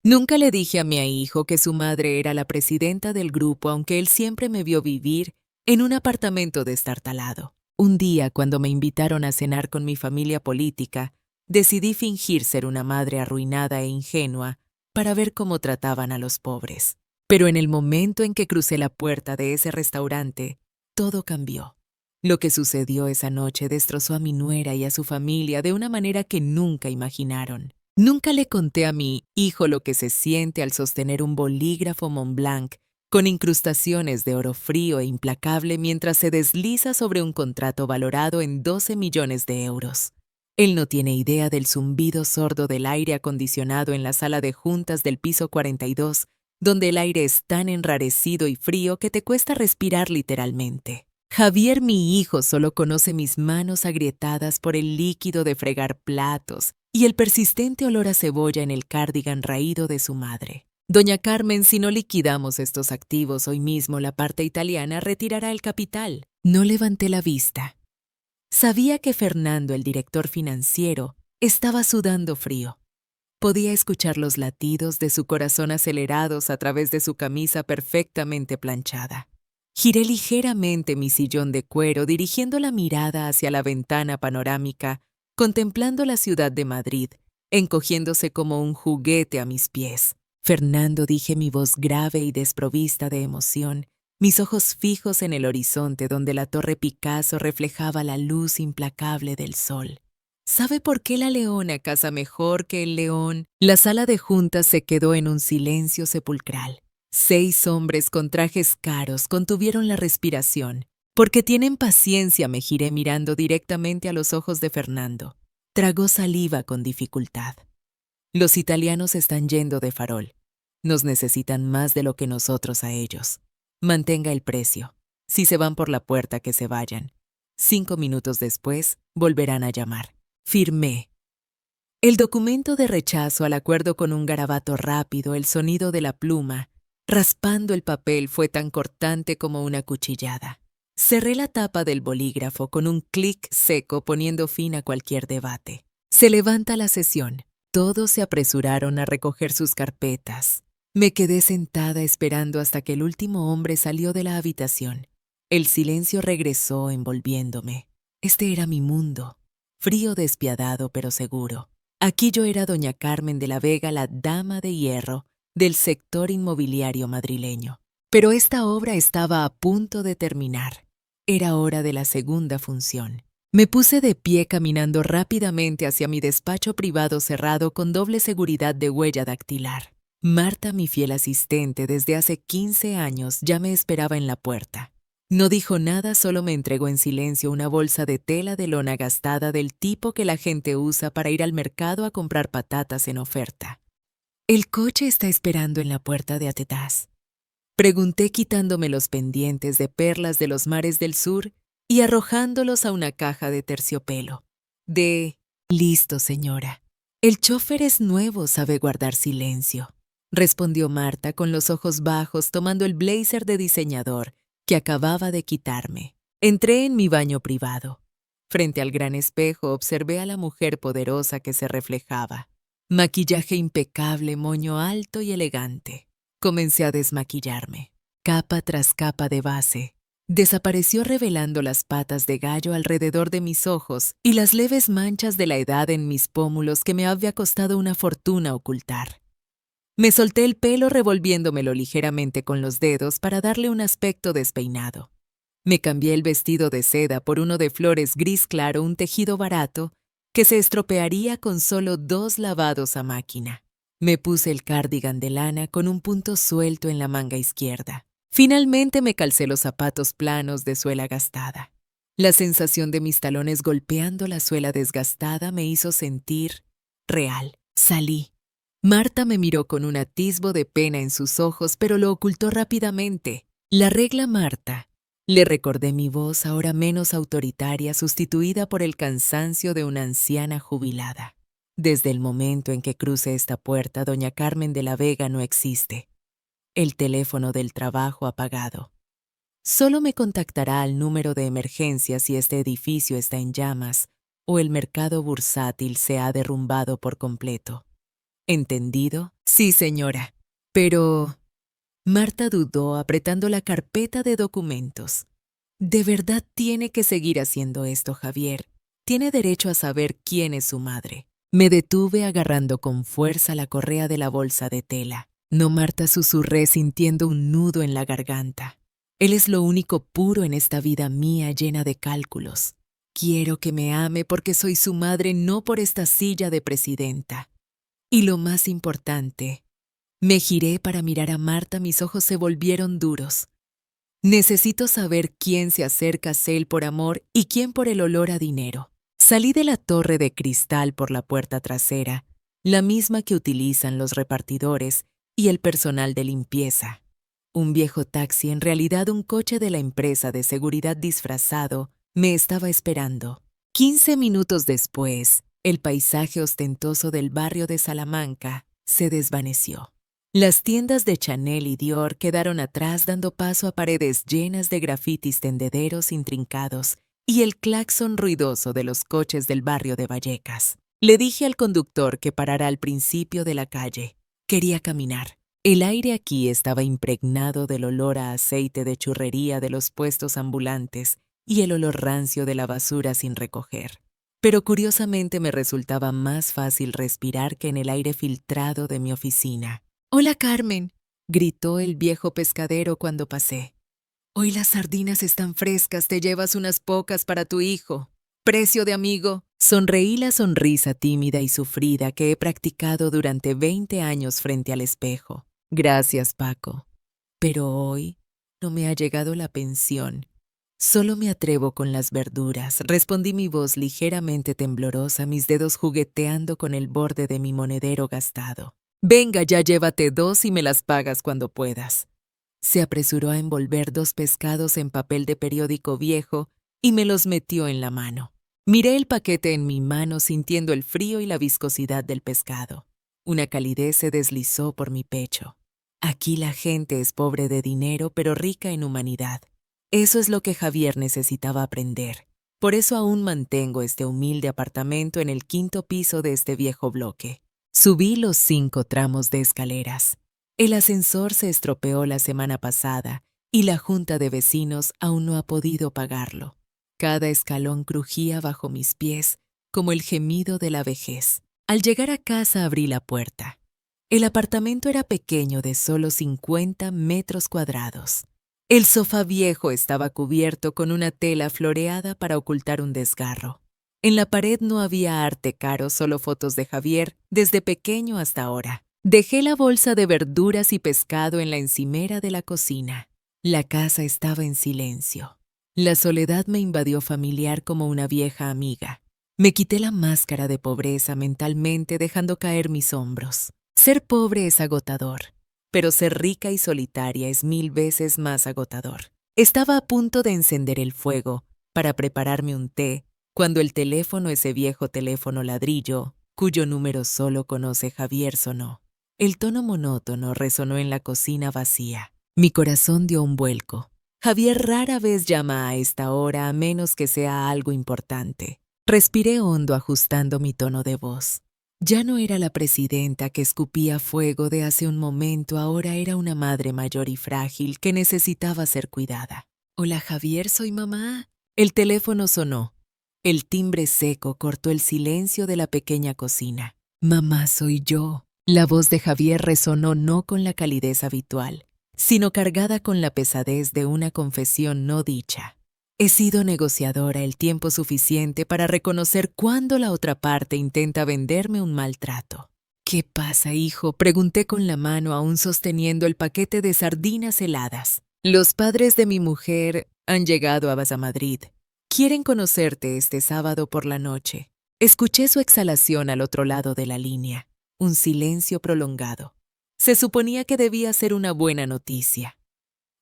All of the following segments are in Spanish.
Nunca le dije a mi hijo que su madre era la presidenta del grupo, aunque él siempre me vio vivir en un apartamento destartalado. Un día, cuando me invitaron a cenar con mi familia política, decidí fingir ser una madre arruinada e ingenua para ver cómo trataban a los pobres. Pero en el momento en que crucé la puerta de ese restaurante, todo cambió. Lo que sucedió esa noche destrozó a mi nuera y a su familia de una manera que nunca imaginaron. Nunca le conté a mi hijo lo que se siente al sostener un bolígrafo Montblanc con incrustaciones de oro frío e implacable mientras se desliza sobre un contrato valorado en 12 millones de euros. Él no tiene idea del zumbido sordo del aire acondicionado en la sala de juntas del piso 42, donde el aire es tan enrarecido y frío que te cuesta respirar literalmente. Javier, mi hijo, solo conoce mis manos agrietadas por el líquido de fregar platos y el persistente olor a cebolla en el cardigan raído de su madre. Doña Carmen, si no liquidamos estos activos hoy mismo, la parte italiana retirará el capital. No levanté la vista. Sabía que Fernando, el director financiero, estaba sudando frío. Podía escuchar los latidos de su corazón acelerados a través de su camisa perfectamente planchada. Giré ligeramente mi sillón de cuero, dirigiendo la mirada hacia la ventana panorámica, contemplando la ciudad de Madrid, encogiéndose como un juguete a mis pies. Fernando, dije, mi voz grave y desprovista de emoción, mis ojos fijos en el horizonte donde la torre Picasso reflejaba la luz implacable del sol. ¿Sabe por qué la leona caza mejor que el león? La sala de juntas se quedó en un silencio sepulcral. 6 hombres con trajes caros contuvieron la respiración. Porque tienen paciencia, me giré mirando directamente a los ojos de Fernando. Tragó saliva con dificultad. Los italianos están yendo de farol. Nos necesitan más de lo que nosotros a ellos. Mantenga el precio. Si se van por la puerta, que se vayan. 5 minutos después, volverán a llamar. Firmé. El documento de rechazo al acuerdo con un garabato rápido, el sonido de la pluma, raspando el papel fue tan cortante como una cuchillada. Cerré la tapa del bolígrafo con un clic seco poniendo fin a cualquier debate. Se levanta la sesión. Todos se apresuraron a recoger sus carpetas. Me quedé sentada esperando hasta que el último hombre salió de la habitación. El silencio regresó envolviéndome. Este era mi mundo. Frío, despiadado, pero seguro. Aquí yo era doña Carmen de la Vega, la dama de hierro del sector inmobiliario madrileño. Pero esta obra estaba a punto de terminar. Era hora de la segunda función. Me puse de pie caminando rápidamente hacia mi despacho privado cerrado con doble seguridad de huella dactilar. Marta, mi fiel asistente desde hace 15 años, ya me esperaba en la puerta. No dijo nada, solo me entregó en silencio una bolsa de tela de lona gastada del tipo que la gente usa para ir al mercado a comprar patatas en oferta. «¿El coche está esperando en la puerta de Atetás?», pregunté quitándome los pendientes de perlas de los mares del sur y arrojándolos a una caja de terciopelo. «Listo, señora. El chofer es nuevo, sabe guardar silencio», respondió Marta con los ojos bajos tomando el blazer de diseñador que acababa de quitarme. Entré en mi baño privado. Frente al gran espejo observé a la mujer poderosa que se reflejaba. Maquillaje impecable, moño alto y elegante. Comencé a desmaquillarme. Capa tras capa de base. Desapareció revelando las patas de gallo alrededor de mis ojos y las leves manchas de la edad en mis pómulos que me había costado una fortuna ocultar. Me solté el pelo revolviéndomelo ligeramente con los dedos para darle un aspecto despeinado. Me cambié el vestido de seda por uno de flores gris claro, un tejido barato que se estropearía con solo 2 lavados a máquina. Me puse el cardigan de lana con un punto suelto en la manga izquierda. Finalmente me calcé los zapatos planos de suela gastada. La sensación de mis talones golpeando la suela desgastada me hizo sentir real. Salí. Marta me miró con un atisbo de pena en sus ojos, pero lo ocultó rápidamente. «La regla, Marta». Le recordé mi voz, ahora menos autoritaria, sustituida por el cansancio de una anciana jubilada. Desde el momento en que cruce esta puerta, doña Carmen de la Vega no existe. El teléfono del trabajo apagado. Solo me contactará al número de emergencia si este edificio está en llamas o el mercado bursátil se ha derrumbado por completo. ¿Entendido? Sí, señora. Pero... Marta dudó apretando la carpeta de documentos. ¿De verdad tiene que seguir haciendo esto, Javier? Tiene derecho a saber quién es su madre. Me detuve agarrando con fuerza la correa de la bolsa de tela. No, Marta, susurré sintiendo un nudo en la garganta. Él es lo único puro en esta vida mía llena de cálculos. Quiero que me ame porque soy su madre, no por esta silla de presidenta. Y lo más importante, me giré para mirar a Marta, mis ojos se volvieron duros. Necesito saber quién se acerca a él por amor y quién por el olor a dinero. Salí de la torre de cristal por la puerta trasera, la misma que utilizan los repartidores y el personal de limpieza. Un viejo taxi, en realidad un coche de la empresa de seguridad disfrazado, me estaba esperando. 15 minutos después, el paisaje ostentoso del barrio de Salamanca se desvaneció. Las tiendas de Chanel y Dior quedaron atrás dando paso a paredes llenas de grafitis tendederos intrincados y el claxon ruidoso de los coches del barrio de Vallecas. Le dije al conductor que parara al principio de la calle. Quería caminar. El aire aquí estaba impregnado del olor a aceite de churrería de los puestos ambulantes y el olor rancio de la basura sin recoger. Pero curiosamente me resultaba más fácil respirar que en el aire filtrado de mi oficina. «Hola, Carmen», gritó el viejo pescadero cuando pasé. «Hoy las sardinas están frescas, te llevas unas pocas para tu hijo. Precio de amigo». Sonreí la sonrisa tímida y sufrida que he practicado durante 20 años frente al espejo. «Gracias, Paco. Pero hoy no me ha llegado la pensión. Solo me atrevo con las verduras», respondí mi voz ligeramente temblorosa, mis dedos jugueteando con el borde de mi monedero gastado. «Venga, ya llévate 2 y me las pagas cuando puedas». Se apresuró a envolver 2 pescados en papel de periódico viejo y me los metió en la mano. Miré el paquete en mi mano sintiendo el frío y la viscosidad del pescado. Una calidez se deslizó por mi pecho. Aquí la gente es pobre de dinero pero rica en humanidad. Eso es lo que Javier necesitaba aprender. Por eso aún mantengo este humilde apartamento en el 5º piso de este viejo bloque. Subí los 5 tramos de escaleras. El ascensor se estropeó la semana pasada y la junta de vecinos aún no ha podido pagarlo. Cada escalón crujía bajo mis pies como el gemido de la vejez. Al llegar a casa abrí la puerta. El apartamento era pequeño, de solo 50 metros cuadrados. El sofá viejo estaba cubierto con una tela floreada para ocultar un desgarro. En la pared no había arte caro, solo fotos de Javier, desde pequeño hasta ahora. Dejé la bolsa de verduras y pescado en la encimera de la cocina. La casa estaba en silencio. La soledad me invadió familiar como una vieja amiga. Me quité la máscara de pobreza mentalmente, dejando caer mis hombros. Ser pobre es agotador, pero ser rica y solitaria es 1000 veces más agotador. Estaba a punto de encender el fuego para prepararme un té, cuando el teléfono, ese viejo teléfono ladrillo, cuyo número solo conoce Javier, sonó. El tono monótono resonó en la cocina vacía. Mi corazón dio un vuelco. Javier rara vez llama a esta hora a menos que sea algo importante. Respiré hondo ajustando mi tono de voz. Ya no era la presidenta que escupía fuego de hace un momento, ahora era una madre mayor y frágil que necesitaba ser cuidada. «Hola, Javier, soy mamá». El teléfono sonó. El timbre seco cortó el silencio de la pequeña cocina. «Mamá, soy yo». La voz de Javier resonó no con la calidez habitual, sino cargada con la pesadez de una confesión no dicha. He sido negociadora el tiempo suficiente para reconocer cuándo la otra parte intenta venderme un maltrato. «¿Qué pasa, hijo?», pregunté con la mano aún sosteniendo el paquete de sardinas heladas. «Los padres de mi mujer han llegado a Madrid. Quieren conocerte este sábado por la noche». Escuché su exhalación al otro lado de la línea. Un silencio prolongado. Se suponía que debía ser una buena noticia.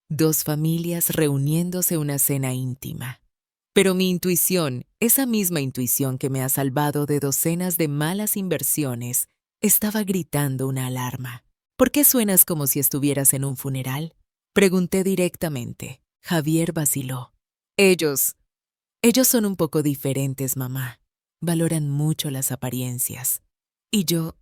2 familias reuniéndose, una cena íntima. Pero mi intuición, esa misma intuición que me ha salvado de docenas de malas inversiones, estaba gritando una alarma. «¿Por qué suenas como si estuvieras en un funeral?», pregunté directamente. Javier vaciló. Ellos son un poco diferentes, mamá. Valoran mucho las apariencias. Y yo,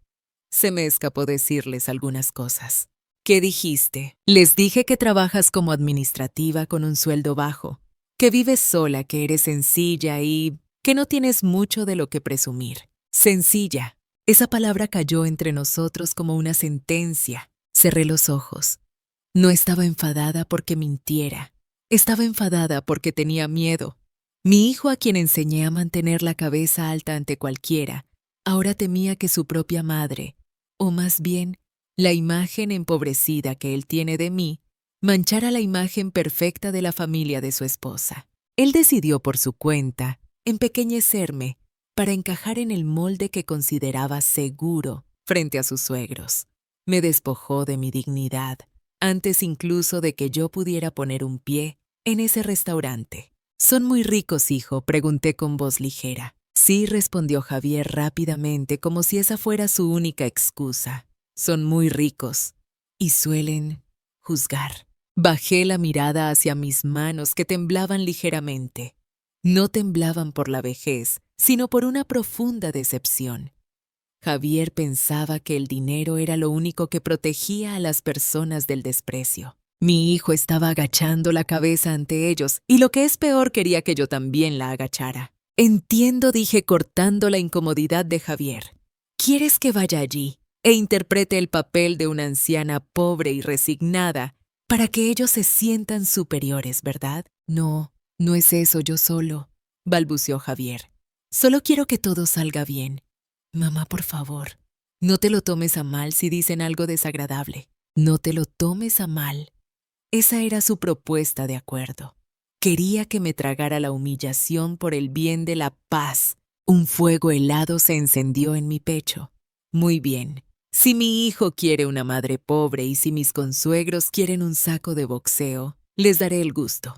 Se me escapó decirles algunas cosas. ¿Qué dijiste? Les dije que trabajas como administrativa con un sueldo bajo, que vives sola, que eres sencilla y que no tienes mucho de lo que presumir. Sencilla. Esa palabra cayó entre nosotros como una sentencia. Cerré los ojos. No estaba enfadada porque mintiera. Estaba enfadada porque tenía miedo. Mi hijo, a quien enseñé a mantener la cabeza alta ante cualquiera, ahora temía que su propia madre, o más bien, la imagen empobrecida que él tiene de mí, manchara la imagen perfecta de la familia de su esposa. Él decidió por su cuenta empequeñecerme para encajar en el molde que consideraba seguro frente a sus suegros. Me despojó de mi dignidad, antes incluso de que yo pudiera poner un pie en ese restaurante. ¿Son muy ricos, hijo?, pregunté con voz ligera. Sí, respondió Javier rápidamente, como si esa fuera su única excusa. Son muy ricos y suelen juzgar. Bajé la mirada hacia mis manos que temblaban ligeramente. No temblaban por la vejez, sino por una profunda decepción. Javier pensaba que el dinero era lo único que protegía a las personas del desprecio. Mi hijo estaba agachando la cabeza ante ellos y, lo que es peor, quería que yo también la agachara. Entiendo, dije, cortando la incomodidad de Javier. ¿Quieres que vaya allí e interprete el papel de una anciana pobre y resignada para que ellos se sientan superiores, verdad? No, no es eso, yo solo, balbuceó Javier. Solo quiero que todo salga bien. Mamá, por favor, no te lo tomes a mal si dicen algo desagradable. No te lo tomes a mal. Esa era su propuesta de acuerdo. Quería que me tragara la humillación por el bien de la paz. Un fuego helado se encendió en mi pecho. Muy bien. Si mi hijo quiere una madre pobre y si mis consuegros quieren un saco de boxeo, les daré el gusto.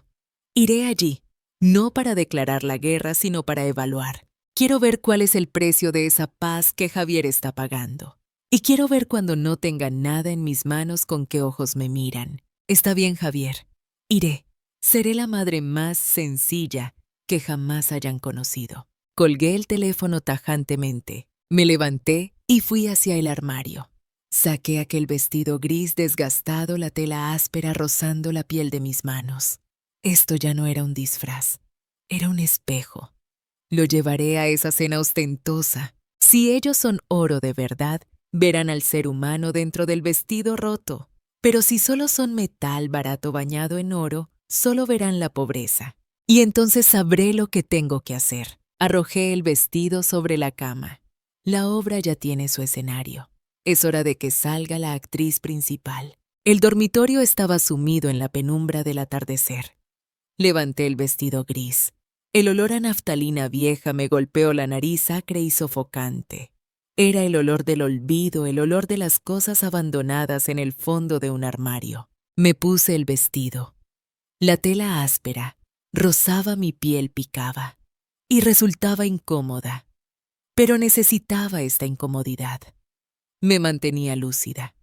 Iré allí, no para declarar la guerra, sino para evaluar. Quiero ver cuál es el precio de esa paz que Javier está pagando. Y quiero ver, cuando no tenga nada en mis manos, con qué ojos me miran. Está bien, Javier. Iré. Seré la madre más sencilla que jamás hayan conocido. Colgué el teléfono tajantemente. Me levanté y fui hacia el armario. Saqué aquel vestido gris desgastado, la tela áspera rozando la piel de mis manos. Esto ya no era un disfraz, era un espejo. Lo llevaré a esa cena ostentosa. Si ellos son oro de verdad, verán al ser humano dentro del vestido roto. Pero si solo son metal barato bañado en oro, solo verán la pobreza. Y entonces sabré lo que tengo que hacer. Arrojé el vestido sobre la cama. La obra ya tiene su escenario. Es hora de que salga la actriz principal. El dormitorio estaba sumido en la penumbra del atardecer. Levanté el vestido gris. El olor a naftalina vieja me golpeó la nariz acre y sofocante. Era el olor del olvido, el olor de las cosas abandonadas en el fondo de un armario. Me puse el vestido. La tela áspera rozaba mi piel, picaba y resultaba incómoda. Pero necesitaba esta incomodidad. Me mantenía lúcida.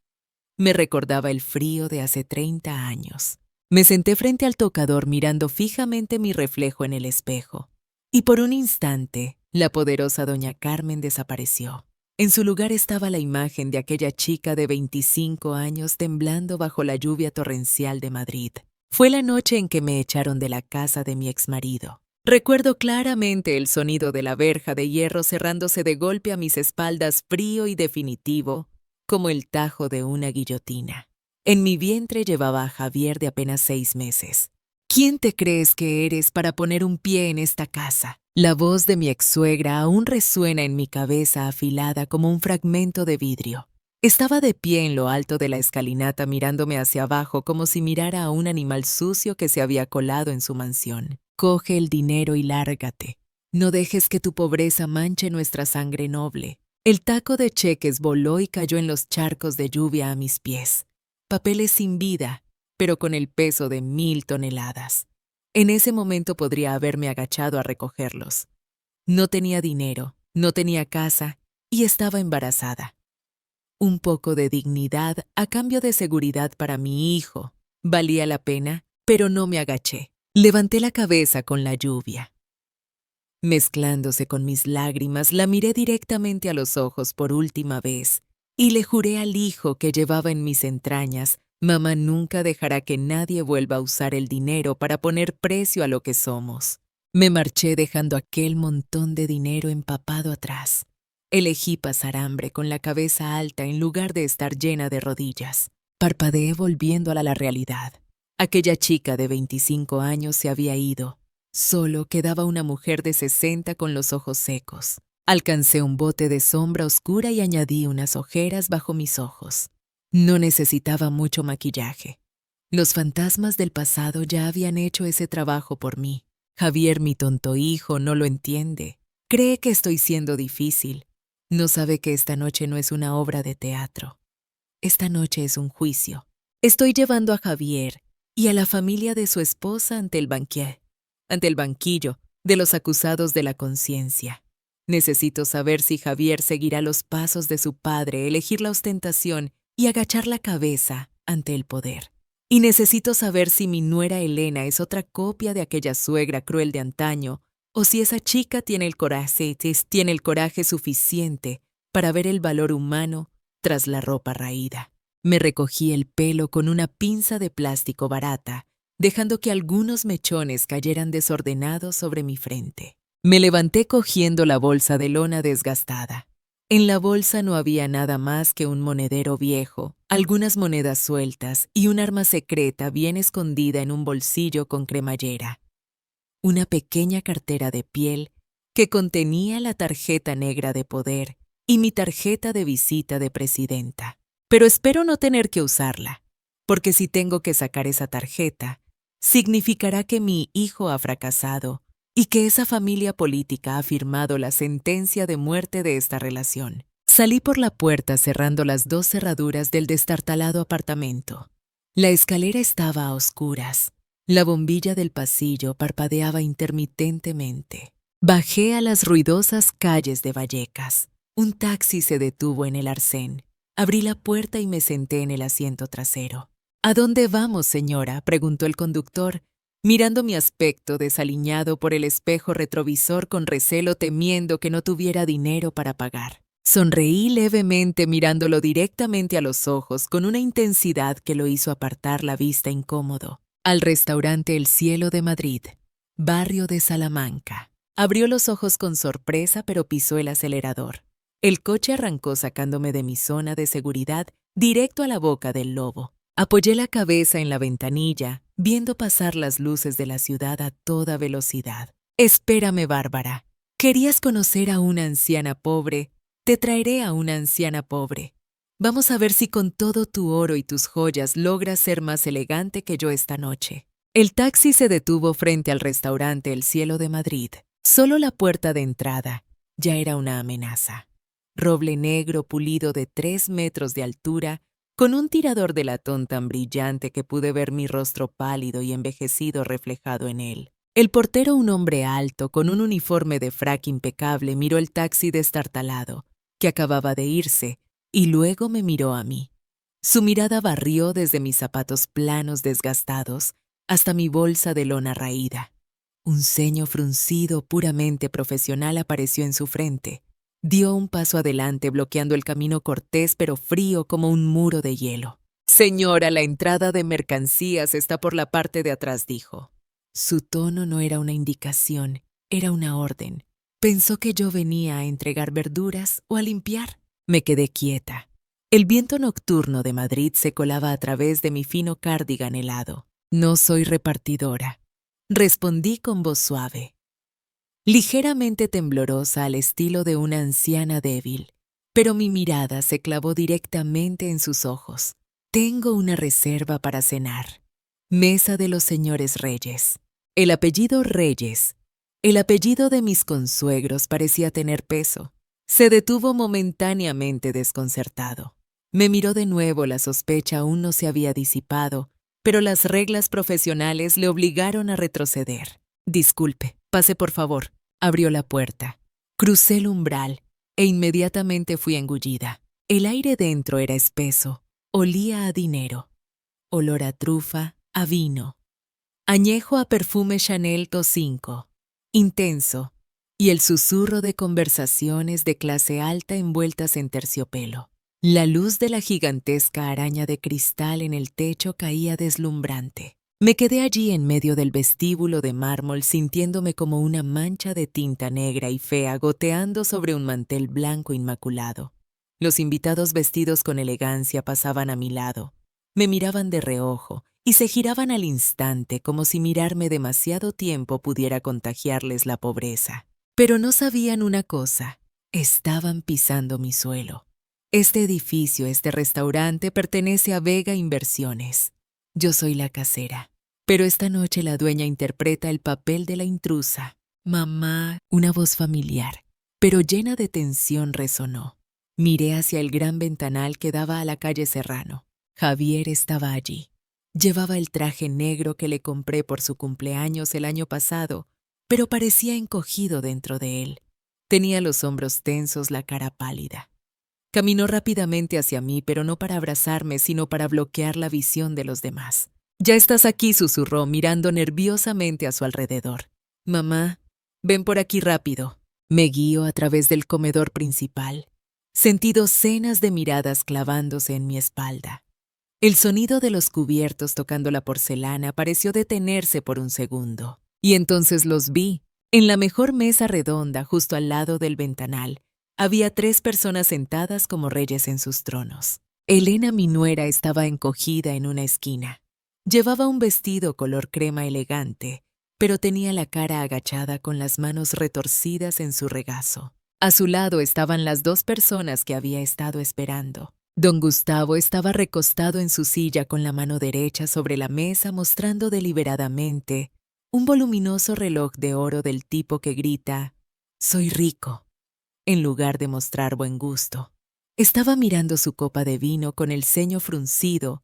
Me recordaba el frío de hace 30 años. Me senté frente al tocador mirando fijamente mi reflejo en el espejo. Y por un instante, la poderosa doña Carmen desapareció. En su lugar estaba la imagen de aquella chica de 25 años temblando bajo la lluvia torrencial de Madrid. Fue la noche en que me echaron de la casa de mi exmarido. Recuerdo claramente el sonido de la verja de hierro cerrándose de golpe a mis espaldas, frío y definitivo, como el tajo de una guillotina. En mi vientre llevaba a Javier de apenas 6 meses. ¿Quién te crees que eres para poner un pie en esta casa? La voz de mi ex-suegra aún resuena en mi cabeza afilada como un fragmento de vidrio. Estaba de pie en lo alto de la escalinata mirándome hacia abajo como si mirara a un animal sucio que se había colado en su mansión. Coge el dinero y lárgate. No dejes que tu pobreza manche nuestra sangre noble. El taco de cheques voló y cayó en los charcos de lluvia a mis pies. Papeles sin vida, pero con el peso de 1000 toneladas. En ese momento podría haberme agachado a recogerlos. No tenía dinero, no tenía casa y estaba embarazada. Un poco de dignidad a cambio de seguridad para mi hijo. Valía la pena, pero no me agaché. Levanté la cabeza con la lluvia. Mezclándose con mis lágrimas, la miré directamente a los ojos por última vez Y le juré al hijo que llevaba en mis entrañas: mamá nunca dejará que nadie vuelva a usar el dinero para poner precio a lo que somos. Me marché dejando aquel montón de dinero empapado atrás. Elegí pasar hambre con la cabeza alta en lugar de estar llena de rodillas. Parpadeé volviendo a la realidad. Aquella chica de 25 años se había ido. Solo quedaba una mujer de 60 con los ojos secos. Alcancé un bote de sombra oscura y añadí unas ojeras bajo mis ojos. No necesitaba mucho maquillaje. Los fantasmas del pasado ya habían hecho ese trabajo por mí. Javier, mi tonto hijo, no lo entiende. Cree que estoy siendo difícil. No sabe que esta noche no es una obra de teatro. Esta noche es un juicio. Estoy llevando a Javier y a la familia de su esposa ante el banquillo de los acusados de la conciencia. Necesito saber si Javier seguirá los pasos de su padre, elegir la ostentación y agachar la cabeza ante el poder. Y necesito saber si mi nuera Elena es otra copia de aquella suegra cruel de antaño, o si esa chica tiene el coraje suficiente para ver el valor humano tras la ropa raída. Me recogí el pelo con una pinza de plástico barata, dejando que algunos mechones cayeran desordenados sobre mi frente. Me levanté cogiendo la bolsa de lona desgastada. En la bolsa no había nada más que un monedero viejo, algunas monedas sueltas y un arma secreta bien escondida en un bolsillo con cremallera. Una pequeña cartera de piel que contenía la tarjeta negra de poder y mi tarjeta de visita de presidenta. Pero espero no tener que usarla, porque si tengo que sacar esa tarjeta, significará que mi hijo ha fracasado y que esa familia política ha firmado la sentencia de muerte de esta relación. Salí por la puerta cerrando las 2 cerraduras del destartalado apartamento. La escalera estaba a oscuras. La bombilla del pasillo parpadeaba intermitentemente. Bajé a las ruidosas calles de Vallecas. Un taxi se detuvo en el arcén. Abrí la puerta y me senté en el asiento trasero. ¿A dónde vamos, señora?, preguntó el conductor, mirando mi aspecto desaliñado por el espejo retrovisor con recelo, temiendo que no tuviera dinero para pagar. Sonreí levemente mirándolo directamente a los ojos con una intensidad que lo hizo apartar la vista incómodo. Al restaurante El Cielo de Madrid, barrio de Salamanca. Abrió los ojos con sorpresa, pero pisó el acelerador. El coche arrancó sacándome de mi zona de seguridad directo a la boca del lobo. Apoyé la cabeza en la ventanilla, viendo pasar las luces de la ciudad a toda velocidad. Espérame, Bárbara. ¿Querías conocer a una anciana pobre? Te traeré a una anciana pobre. Vamos a ver si con todo tu oro y tus joyas logras ser más elegante que yo esta noche. El taxi se detuvo frente al restaurante El Cielo de Madrid. Solo la puerta de entrada ya era una amenaza. Roble negro pulido de 3 metros de altura, con un tirador de latón tan brillante que pude ver mi rostro pálido y envejecido reflejado en él. El portero, un hombre alto, con un uniforme de frac impecable, miró el taxi destartalado, que acababa de irse, y luego me miró a mí. Su mirada barrió desde mis zapatos planos desgastados hasta mi bolsa de lona raída. Un ceño fruncido puramente profesional apareció en su frente. Dio un paso adelante, bloqueando el camino cortés pero frío como un muro de hielo. «Señora, la entrada de mercancías está por la parte de atrás», dijo. Su tono no era una indicación, era una orden. ¿Pensó que yo venía a entregar verduras o a limpiar? Me quedé quieta. El viento nocturno de Madrid se colaba a través de mi fino cardigan helado. «No soy repartidora», respondí con voz suave, ligeramente temblorosa al estilo de una anciana débil, pero mi mirada se clavó directamente en sus ojos. «Tengo una reserva para cenar. Mesa de los señores Reyes». El apellido Reyes, el apellido de mis consuegros, parecía tener peso. Se detuvo momentáneamente desconcertado. Me miró de nuevo, la sospecha aún no se había disipado, pero las reglas profesionales le obligaron a retroceder. «Disculpe, pase por favor». Abrió la puerta. Crucé el umbral e inmediatamente fui engullida. El aire dentro era espeso, olía a dinero, olor a trufa, a vino, añejo a perfume Chanel 5, intenso, y el susurro de conversaciones de clase alta envueltas en terciopelo. La luz de la gigantesca araña de cristal en el techo caía deslumbrante. Me quedé allí en medio del vestíbulo de mármol sintiéndome como una mancha de tinta negra y fea goteando sobre un mantel blanco inmaculado. Los invitados vestidos con elegancia pasaban a mi lado. Me miraban de reojo y se giraban al instante como si mirarme demasiado tiempo pudiera contagiarles la pobreza. Pero no sabían una cosa, estaban pisando mi suelo. Este edificio, este restaurante pertenece a Vega Inversiones. Yo soy la casera. Pero esta noche la dueña interpreta el papel de la intrusa. Mamá, una voz familiar, pero llena de tensión resonó. Miré hacia el gran ventanal que daba a la calle Serrano. Javier estaba allí. Llevaba el traje negro que le compré por su cumpleaños el año pasado, pero parecía encogido dentro de él. Tenía los hombros tensos, la cara pálida. Caminó rápidamente hacia mí, pero no para abrazarme, sino para bloquear la visión de los demás. «Ya estás aquí», susurró, mirando nerviosamente a su alrededor. «Mamá, ven por aquí rápido». Me guío a través del comedor principal. Sentí docenas de miradas clavándose en mi espalda. El sonido de los cubiertos tocando la porcelana pareció detenerse por un segundo. Y entonces los vi. En la mejor mesa redonda, justo al lado del ventanal, había 3 personas sentadas como reyes en sus tronos. Elena, mi nuera, estaba encogida en una esquina. Llevaba un vestido color crema elegante, pero tenía la cara agachada con las manos retorcidas en su regazo. A su lado estaban las 2 personas que había estado esperando. Don Gustavo estaba recostado en su silla con la mano derecha sobre la mesa mostrando deliberadamente un voluminoso reloj de oro del tipo que grita «Soy rico», en lugar de mostrar buen gusto. Estaba mirando su copa de vino con el ceño fruncido,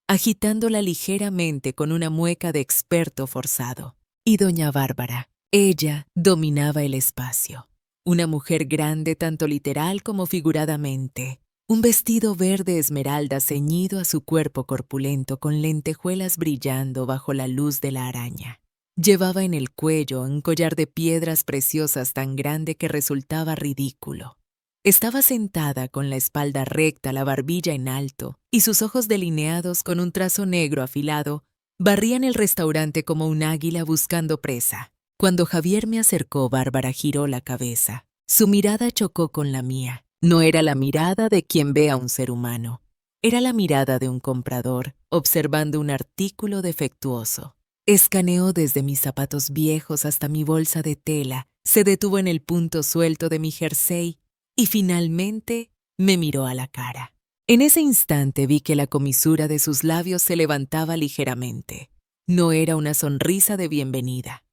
agitándola ligeramente con una mueca de experto forzado. Y doña Bárbara, ella dominaba el espacio. Una mujer grande tanto literal como figuradamente. Un vestido verde esmeralda ceñido a su cuerpo corpulento con lentejuelas brillando bajo la luz de la araña. Llevaba en el cuello un collar de piedras preciosas tan grande que resultaba ridículo. Estaba sentada con la espalda recta, la barbilla en alto, y sus ojos delineados con un trazo negro afilado barrían el restaurante como un águila buscando presa. Cuando Javier me acercó, Bárbara giró la cabeza. Su mirada chocó con la mía. No era la mirada de quien ve a un ser humano. Era la mirada de un comprador observando un artículo defectuoso. Escaneó desde mis zapatos viejos hasta mi bolsa de tela, se detuvo en el punto suelto de mi jersey y finalmente me miró a la cara. En ese instante vi que la comisura de sus labios se levantaba ligeramente. No era una sonrisa de bienvenida.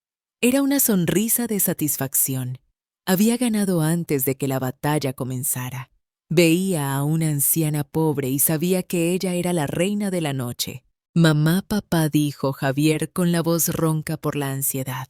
Era una sonrisa de satisfacción. Había ganado antes de que la batalla comenzara. Veía a una anciana pobre y sabía que ella era la reina de la noche. «Mamá, papá», dijo Javier con la voz ronca por la ansiedad.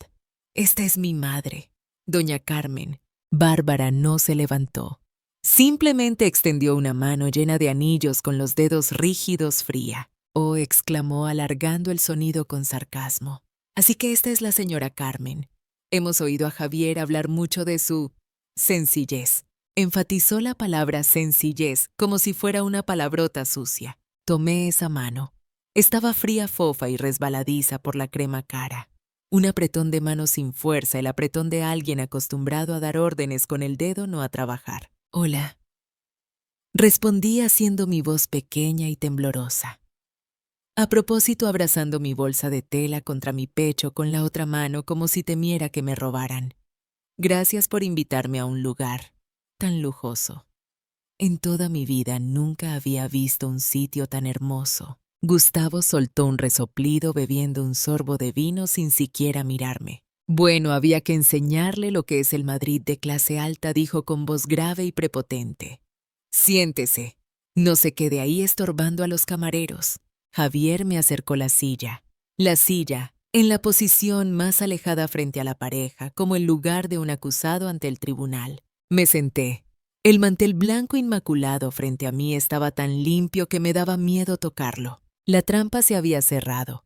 «Esta es mi madre, doña Carmen». Bárbara no se levantó. Simplemente extendió una mano llena de anillos con los dedos rígidos fría. «Oh», exclamó alargando el sonido con sarcasmo. «Así que esta es la señora Carmen. Hemos oído a Javier hablar mucho de su sencillez». Enfatizó la palabra sencillez como si fuera una palabrota sucia. Tomé esa mano. Estaba fría, fofa y resbaladiza por la crema cara. Un apretón de mano sin fuerza, el apretón de alguien acostumbrado a dar órdenes con el dedo, no a trabajar. «Hola», respondí haciendo mi voz pequeña y temblorosa. A propósito, abrazando mi bolsa de tela contra mi pecho con la otra mano como si temiera que me robaran. «Gracias por invitarme a un lugar tan lujoso. En toda mi vida nunca había visto un sitio tan hermoso». Gustavo soltó un resoplido bebiendo un sorbo de vino sin siquiera mirarme. «Bueno, había que enseñarle lo que es el Madrid de clase alta», dijo con voz grave y prepotente. «Siéntese. No se quede ahí estorbando a los camareros». Javier me acercó la silla, en la posición más alejada frente a la pareja, como el lugar de un acusado ante el tribunal. Me senté. El mantel blanco inmaculado frente a mí estaba tan limpio que me daba miedo tocarlo. La trampa se había cerrado.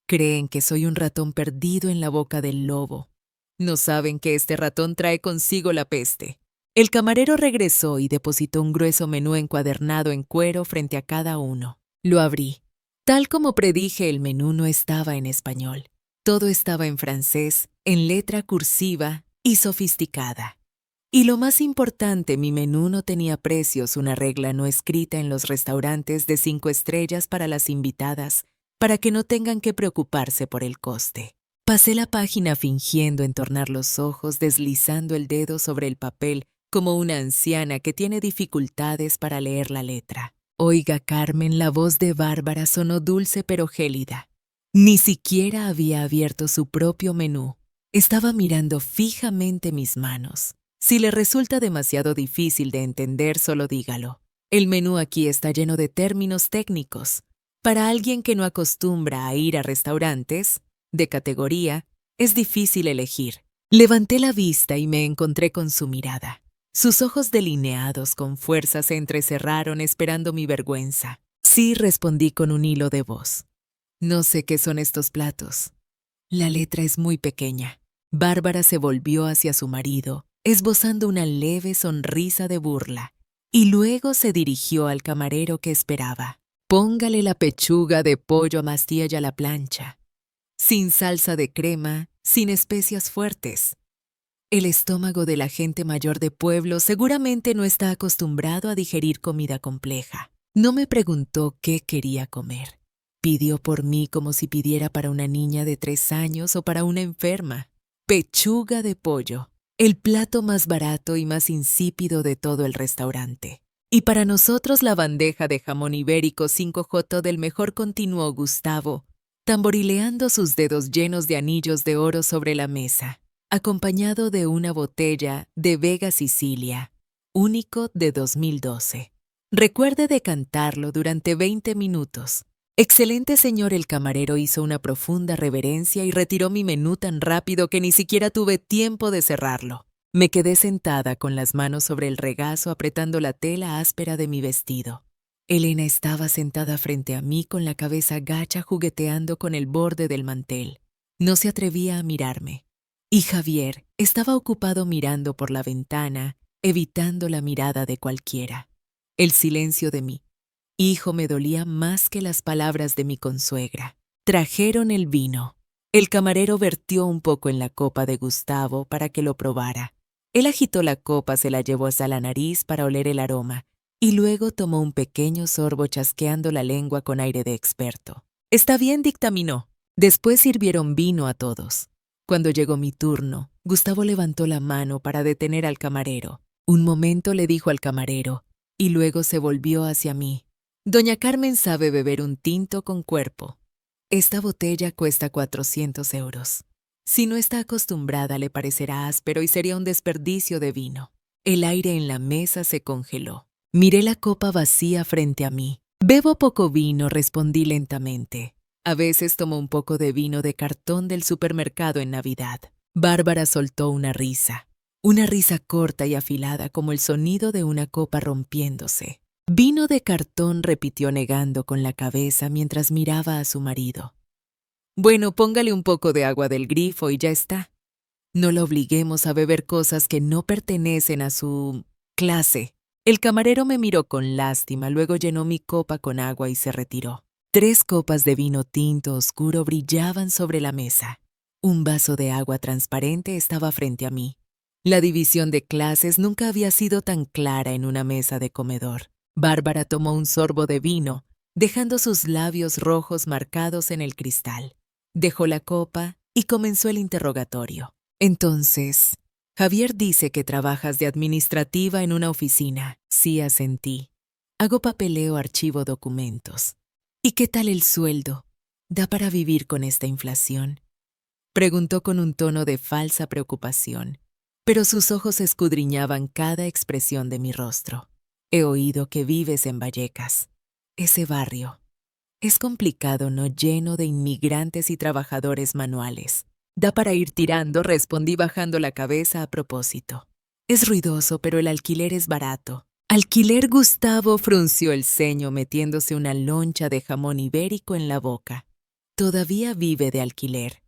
Creen que soy un ratón perdido en la boca del lobo. No saben que este ratón trae consigo la peste. El camarero regresó y depositó un grueso menú encuadernado en cuero frente a cada uno. Lo abrí. Tal como predije, el menú no estaba en español. Todo estaba en francés, en letra cursiva y sofisticada. Y lo más importante, mi menú no tenía precios, una regla no escrita en los restaurantes de 5 estrellas para las invitadas, para que no tengan que preocuparse por el coste. Pasé la página fingiendo entornar los ojos, deslizando el dedo sobre el papel como una anciana que tiene dificultades para leer la letra. Oiga, Carmen, la voz de Bárbara sonó dulce pero gélida. Ni siquiera había abierto su propio menú. Estaba mirando fijamente mis manos. Si le resulta demasiado difícil de entender, solo dígalo. El menú aquí está lleno de términos técnicos. Para alguien que no acostumbra a ir a restaurantes de categoría, es difícil elegir. Levanté la vista y me encontré con su mirada. Sus ojos delineados con fuerza se entrecerraron esperando mi vergüenza. Sí, respondí con un hilo de voz. No sé qué son estos platos. La letra es muy pequeña. Bárbara se volvió hacia su marido, esbozando una leve sonrisa de burla, y luego se dirigió al camarero que esperaba. Póngale la pechuga de pollo a mastilla a la plancha, sin salsa de crema, sin especias fuertes. El estómago de la gente mayor de pueblo seguramente no está acostumbrado a digerir comida compleja. No me preguntó qué quería comer. Pidió por mí como si pidiera para una niña de 3 años o para una enferma. Pechuga de pollo, el plato más barato y más insípido de todo el restaurante. Y para nosotros la bandeja de jamón ibérico 5J del mejor, continuó Gustavo, tamborileando sus dedos llenos de anillos de oro sobre la mesa, acompañado de una botella de Vega Sicilia, único de 2012. Recuerde decantarlo durante 20 minutos. Excelente, señor. El camarero hizo una profunda reverencia y retiró mi menú tan rápido que ni siquiera tuve tiempo de cerrarlo. Me quedé sentada con las manos sobre el regazo apretando la tela áspera de mi vestido. Elena estaba sentada frente a mí con la cabeza gacha jugueteando con el borde del mantel. No se atrevía a mirarme. Y Javier estaba ocupado mirando por la ventana, evitando la mirada de cualquiera. El silencio de mi hijo me dolía más que las palabras de mi consuegra. Trajeron el vino. El camarero vertió un poco en la copa de Gustavo para que lo probara. Él agitó la copa, se la llevó hasta la nariz para oler el aroma, y luego tomó un pequeño sorbo chasqueando la lengua con aire de experto. Está bien, dictaminó. Después sirvieron vino a todos. Cuando llegó mi turno, Gustavo levantó la mano para detener al camarero. Un momento, le dijo al camarero, y luego se volvió hacia mí. Doña Carmen sabe beber un tinto con cuerpo. Esta botella cuesta 400 euros. Si no está acostumbrada, le parecerá áspero y sería un desperdicio de vino. El aire en la mesa se congeló. Miré la copa vacía frente a mí. Bebo poco vino, respondí lentamente. A veces tomo un poco de vino de cartón del supermercado en Navidad. Bárbara soltó una risa corta y afilada como el sonido de una copa rompiéndose. Vino de cartón, repitió negando con la cabeza mientras miraba a su marido. Bueno, póngale un poco de agua del grifo y ya está. No lo obliguemos a beber cosas que no pertenecen a su clase. El camarero me miró con lástima, luego llenó mi copa con agua y se retiró. 3 copas de vino tinto oscuro brillaban sobre la mesa. Un vaso de agua transparente estaba frente a mí. La división de clases nunca había sido tan clara en una mesa de comedor. Bárbara tomó un sorbo de vino, dejando sus labios rojos marcados en el cristal. Dejó la copa y comenzó el interrogatorio. Entonces, Javier dice que trabajas de administrativa en una oficina. Sí, asentí. Hago papeleo, archivo documentos. ¿Y qué tal el sueldo? ¿Da para vivir con esta inflación? Preguntó con un tono de falsa preocupación, pero sus ojos escudriñaban cada expresión de mi rostro. He oído que vives en Vallecas. Ese barrio es complicado, ¿no? Lleno de inmigrantes y trabajadores manuales. Da para ir tirando, respondí bajando la cabeza a propósito. Es ruidoso, pero el alquiler es barato. ¿Alquiler? Gustavo frunció el ceño metiéndose una loncha de jamón ibérico en la boca. ¿Todavía vive de alquiler?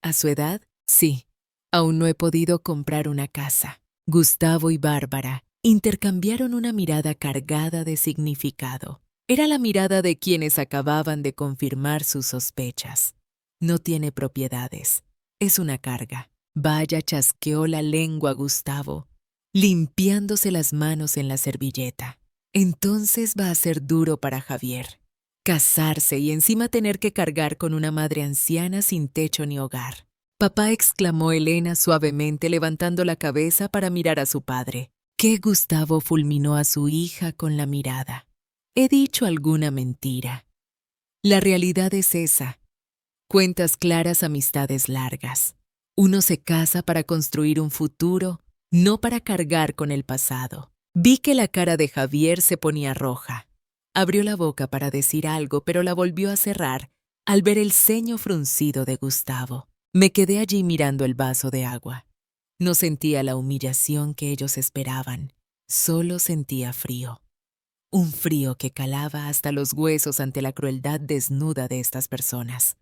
¿A su edad? Sí. Aún no he podido comprar una casa. Gustavo y Bárbara intercambiaron una mirada cargada de significado. Era la mirada de quienes acababan de confirmar sus sospechas. No tiene propiedades. Es una carga. Vaya, chasqueó la lengua Gustavo, limpiándose las manos en la servilleta. Entonces va a ser duro para Javier. Casarse y encima tener que cargar con una madre anciana sin techo ni hogar. Papá, exclamó Elena suavemente, levantando la cabeza para mirar a su padre. ¿Qué? Gustavo fulminó a su hija con la mirada. ¿He dicho alguna mentira? La realidad es esa. Cuentas claras, amistades largas. Uno se casa para construir un futuro, no para cargar con el pasado. Vi que la cara de Javier se ponía roja. Abrió la boca para decir algo, pero la volvió a cerrar al ver el ceño fruncido de Gustavo. Me quedé allí mirando el vaso de agua. No sentía la humillación que ellos esperaban, solo sentía frío. Un frío que calaba hasta los huesos ante la crueldad desnuda de estas personas.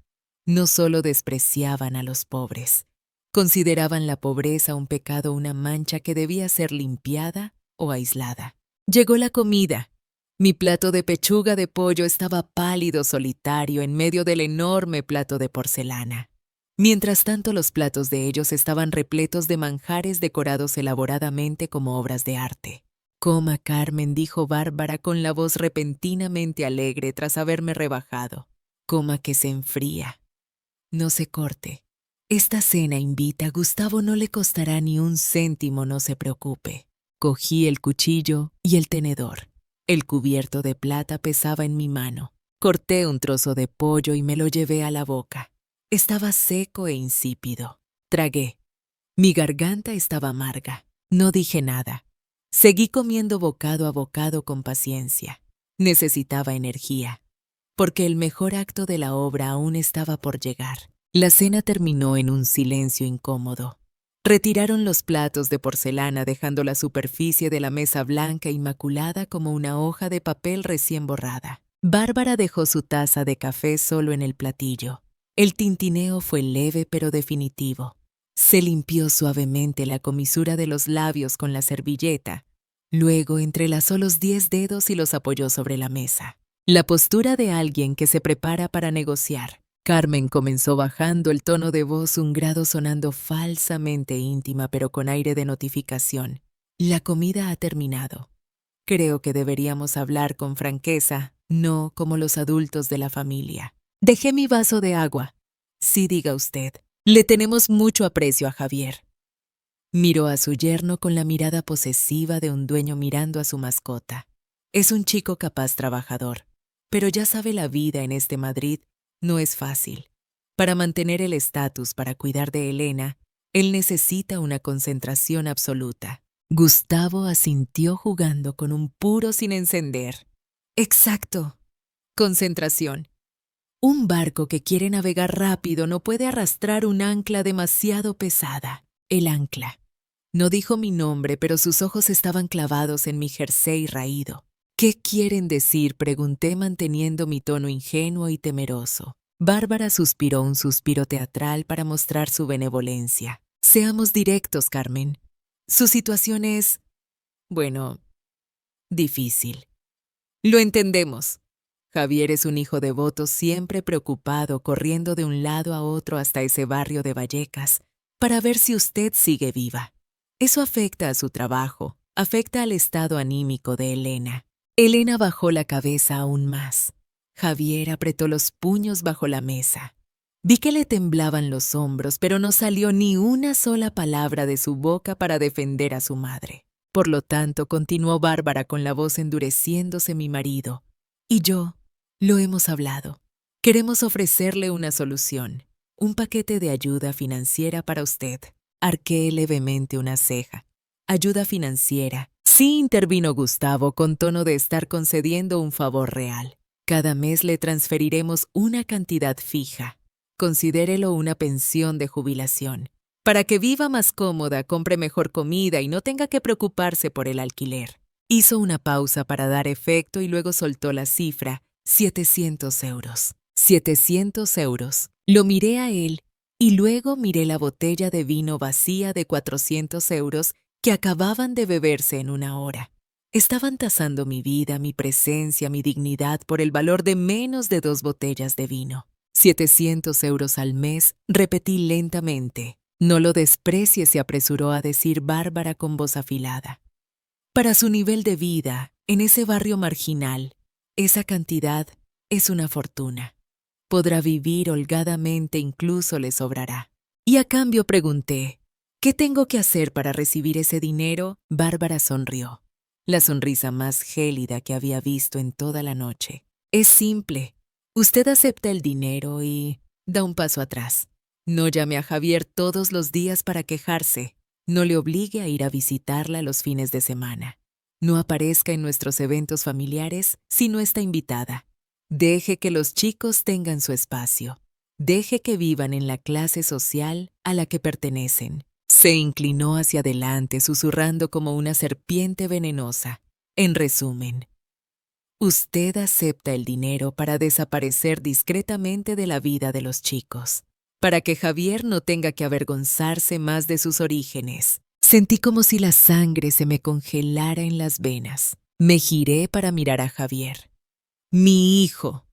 No solo despreciaban a los pobres, consideraban la pobreza un pecado, una mancha que debía ser limpiada o aislada. Llegó la comida. Mi plato de pechuga de pollo estaba pálido, solitario, en medio del enorme plato de porcelana. Mientras tanto, los platos de ellos estaban repletos de manjares decorados elaboradamente como obras de arte. Coma, Carmen, dijo Bárbara con la voz repentinamente alegre tras haberme rebajado. Coma que se enfría. No se corte. Esta cena invita, Gustavo no le costará ni un céntimo, no se preocupe. Cogí el cuchillo y el tenedor. El cubierto de plata pesaba en mi mano. Corté un trozo de pollo y me lo llevé a la boca. Estaba seco e insípido. Tragué. Mi garganta estaba amarga. No dije nada. Seguí comiendo bocado a bocado con paciencia. Necesitaba energía, porque el mejor acto de la obra aún estaba por llegar. La cena terminó en un silencio incómodo. Retiraron los platos de porcelana, dejando la superficie de la mesa blanca e inmaculada como una hoja de papel recién borrada. Bárbara dejó su taza de café solo en el platillo. El tintineo fue leve pero definitivo. Se limpió suavemente la comisura de los labios con la servilleta. Luego entrelazó los 10 dedos y los apoyó sobre la mesa. La postura de alguien que se prepara para negociar. Carmen comenzó bajando el tono de voz un grado, sonando falsamente íntima pero con aire de notificación. La comida ha terminado. Creo que deberíamos hablar con franqueza, no como los adultos de la familia. Dejé mi vaso de agua. Sí, diga usted. Le tenemos mucho aprecio a Javier. Miró a su yerno con la mirada posesiva de un dueño mirando a su mascota. Es un chico capaz, trabajador, pero ya sabe, la vida en este Madrid no es fácil. Para mantener el estatus, para cuidar de Elena, él necesita una concentración absoluta. Gustavo asintió jugando con un puro sin encender. Exacto. Concentración. Un barco que quiere navegar rápido no puede arrastrar un ancla demasiado pesada. El ancla. No dijo mi nombre, pero sus ojos estaban clavados en mi jersey raído. ¿Qué quieren decir?, pregunté manteniendo mi tono ingenuo y temeroso. Bárbara suspiró un suspiro teatral para mostrar su benevolencia. Seamos directos, Carmen. Su situación es, bueno, difícil. Lo entendemos. Javier es un hijo devoto, siempre preocupado, corriendo de un lado a otro hasta ese barrio de Vallecas, para ver si usted sigue viva. Eso afecta a su trabajo, afecta al estado anímico de Elena. Elena bajó la cabeza aún más. Javier apretó los puños bajo la mesa. Vi que le temblaban los hombros, pero no salió ni una sola palabra de su boca para defender a su madre. Por lo tanto, continuó Bárbara con la voz endureciéndose, mi marido y yo lo hemos hablado. Queremos ofrecerle una solución, un paquete de ayuda financiera para usted. Arqueé levemente una ceja. Ayuda financiera. Sí, intervino Gustavo con tono de estar concediendo un favor real. Cada mes le transferiremos una cantidad fija. Considérelo una pensión de jubilación. Para que viva más cómoda, compre mejor comida y no tenga que preocuparse por el alquiler. Hizo una pausa para dar efecto y luego soltó la cifra, 700 euros. 700 euros. Lo miré a él y luego miré la botella de vino vacía de 400 euros que acababan de beberse en una hora. Estaban tasando mi vida, mi presencia, mi dignidad por el valor de menos de 2 botellas de vino. 700 euros al mes, repetí lentamente. No lo desprecies, se apresuró a decir Bárbara con voz afilada. Para su nivel de vida, en ese barrio marginal, esa cantidad es una fortuna. Podrá vivir holgadamente, incluso le sobrará. Y a cambio pregunté, ¿qué tengo que hacer para recibir ese dinero? Bárbara sonrió, la sonrisa más gélida que había visto en toda la noche. Es simple. Usted acepta el dinero y da un paso atrás. No llame a Javier todos los días para quejarse. No le obligue a ir a visitarla los fines de semana. No aparezca en nuestros eventos familiares si no está invitada. Deje que los chicos tengan su espacio. Deje que vivan en la clase social a la que pertenecen. Se inclinó hacia adelante, susurrando como una serpiente venenosa. En resumen, usted acepta el dinero para desaparecer discretamente de la vida de los chicos, para que Javier no tenga que avergonzarse más de sus orígenes. Sentí como si la sangre se me congelara en las venas. Me giré para mirar a Javier. Mi hijo.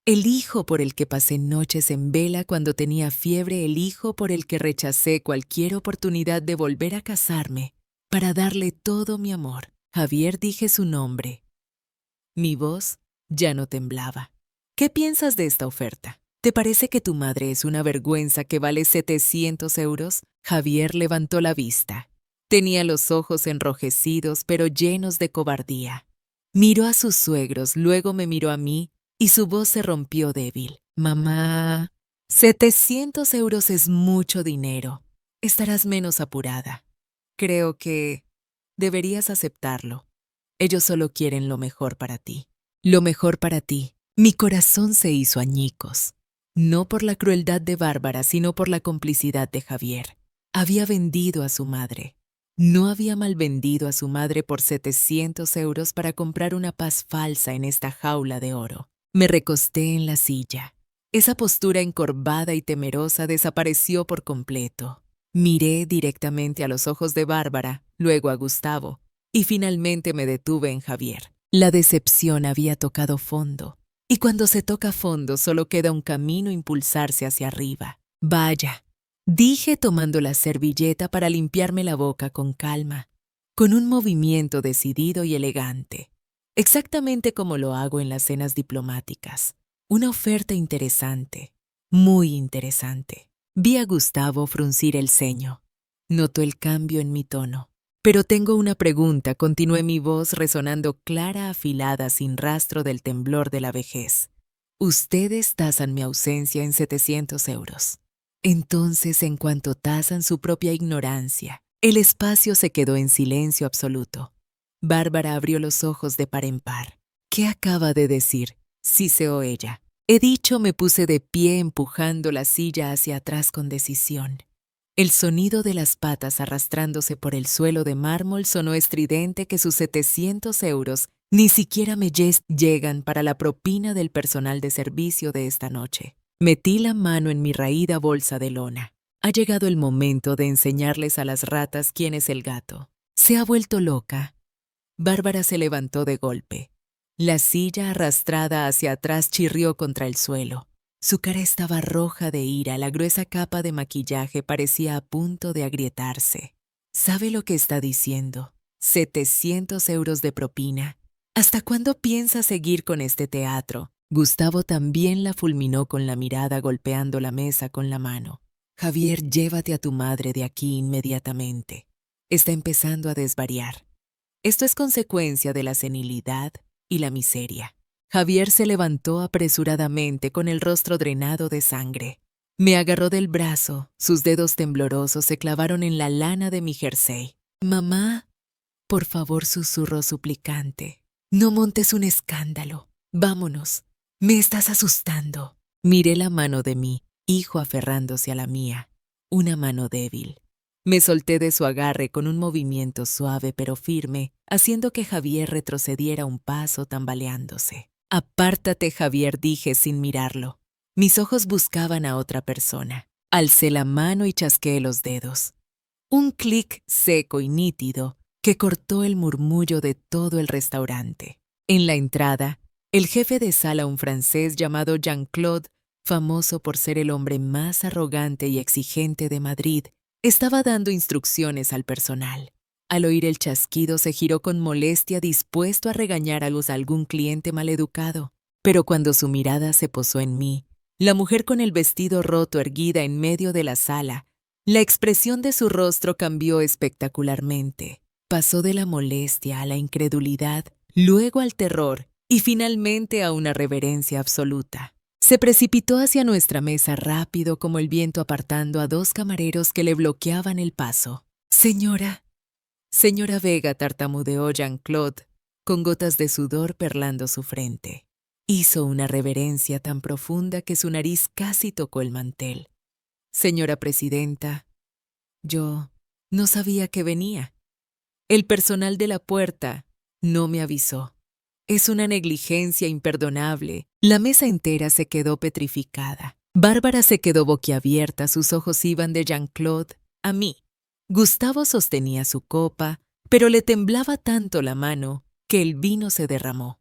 El hijo por el que pasé noches en vela cuando tenía fiebre, el hijo por el que rechacé cualquier oportunidad de volver a casarme, para darle todo mi amor. Javier, dije su nombre. Mi voz ya no temblaba. ¿Qué piensas de esta oferta? ¿Te parece que tu madre es una vergüenza que vale 700 euros? Javier levantó la vista. Tenía los ojos enrojecidos, pero llenos de cobardía. Miró a sus suegros, luego me miró a mí, y su voz se rompió débil. Mamá, 700 euros es mucho dinero. Estarás menos apurada. Creo que deberías aceptarlo. Ellos solo quieren lo mejor para ti. Lo mejor para ti. Mi corazón se hizo añicos. No por la crueldad de Bárbara, sino por la complicidad de Javier. Había vendido a su madre. No había malvendido a su madre por 700 euros para comprar una paz falsa en esta jaula de oro. Me recosté en la silla. Esa postura encorvada y temerosa desapareció por completo. Miré directamente a los ojos de Bárbara, luego a Gustavo, y finalmente me detuve en Javier. La decepción había tocado fondo, y cuando se toca fondo solo queda un camino: impulsarse hacia arriba. Vaya, dije tomando la servilleta para limpiarme la boca con calma, con un movimiento decidido y elegante, exactamente como lo hago en las cenas diplomáticas. Una oferta interesante, muy interesante. Vi a Gustavo fruncir el ceño. Notó el cambio en mi tono. Pero tengo una pregunta, continué, mi voz resonando clara, afilada, sin rastro del temblor de la vejez. Ustedes tasan mi ausencia en 700 euros. Entonces, en cuanto tasan su propia ignorancia, el espacio se quedó en silencio absoluto. Bárbara abrió los ojos de par en par. ¿Qué acaba de decir?, siseó ella. He dicho, me puse de pie empujando la silla hacia atrás con decisión. El sonido de las patas arrastrándose por el suelo de mármol sonó estridente que sus 700 euros ni siquiera me llegan para la propina del personal de servicio de esta noche. Metí la mano en mi raída bolsa de lona. Ha llegado el momento de enseñarles a las ratas quién es el gato. ¿Se ha vuelto loca? Bárbara se levantó de golpe. La silla arrastrada hacia atrás chirrió contra el suelo. Su cara estaba roja de ira, la gruesa capa de maquillaje parecía a punto de agrietarse. ¿Sabe lo que está diciendo? 700 euros de propina. ¿Hasta cuándo piensa seguir con este teatro? Gustavo también la fulminó con la mirada, golpeando la mesa con la mano. Javier, llévate a tu madre de aquí inmediatamente. Está empezando a desvariar. Esto es consecuencia de la senilidad y la miseria. Javier se levantó apresuradamente con el rostro drenado de sangre. Me agarró del brazo, sus dedos temblorosos se clavaron en la lana de mi jersey. Mamá, por favor, susurró suplicante. No montes un escándalo. Vámonos. Me estás asustando. Miré la mano de mi hijo aferrándose a la mía. Una mano débil. Me solté de su agarre con un movimiento suave pero firme, haciendo que Javier retrocediera un paso, tambaleándose. Apártate, Javier, dije sin mirarlo. Mis ojos buscaban a otra persona. Alcé la mano y chasqueé los dedos. Un clic seco y nítido que cortó el murmullo de todo el restaurante. En la entrada, el jefe de sala, un francés llamado Jean-Claude, famoso por ser el hombre más arrogante y exigente de Madrid, estaba dando instrucciones al personal. Al oír el chasquido se giró con molestia, dispuesto a regañar a algún cliente maleducado. Pero cuando su mirada se posó en mí, la mujer con el vestido roto erguida en medio de la sala, la expresión de su rostro cambió espectacularmente. Pasó de la molestia a la incredulidad, luego al terror y finalmente a una reverencia absoluta. Se precipitó hacia nuestra mesa rápido como el viento, apartando a dos camareros que le bloqueaban el paso. Señora Vega, tartamudeó Jean-Claude, con gotas de sudor perlando su frente. Hizo una reverencia tan profunda que su nariz casi tocó el mantel. Señora presidenta, yo no sabía que venía. El personal de la puerta no me avisó. Es una negligencia imperdonable. La mesa entera se quedó petrificada. Bárbara se quedó boquiabierta, sus ojos iban de Jean-Claude a mí. Gustavo sostenía su copa, pero le temblaba tanto la mano que el vino se derramó.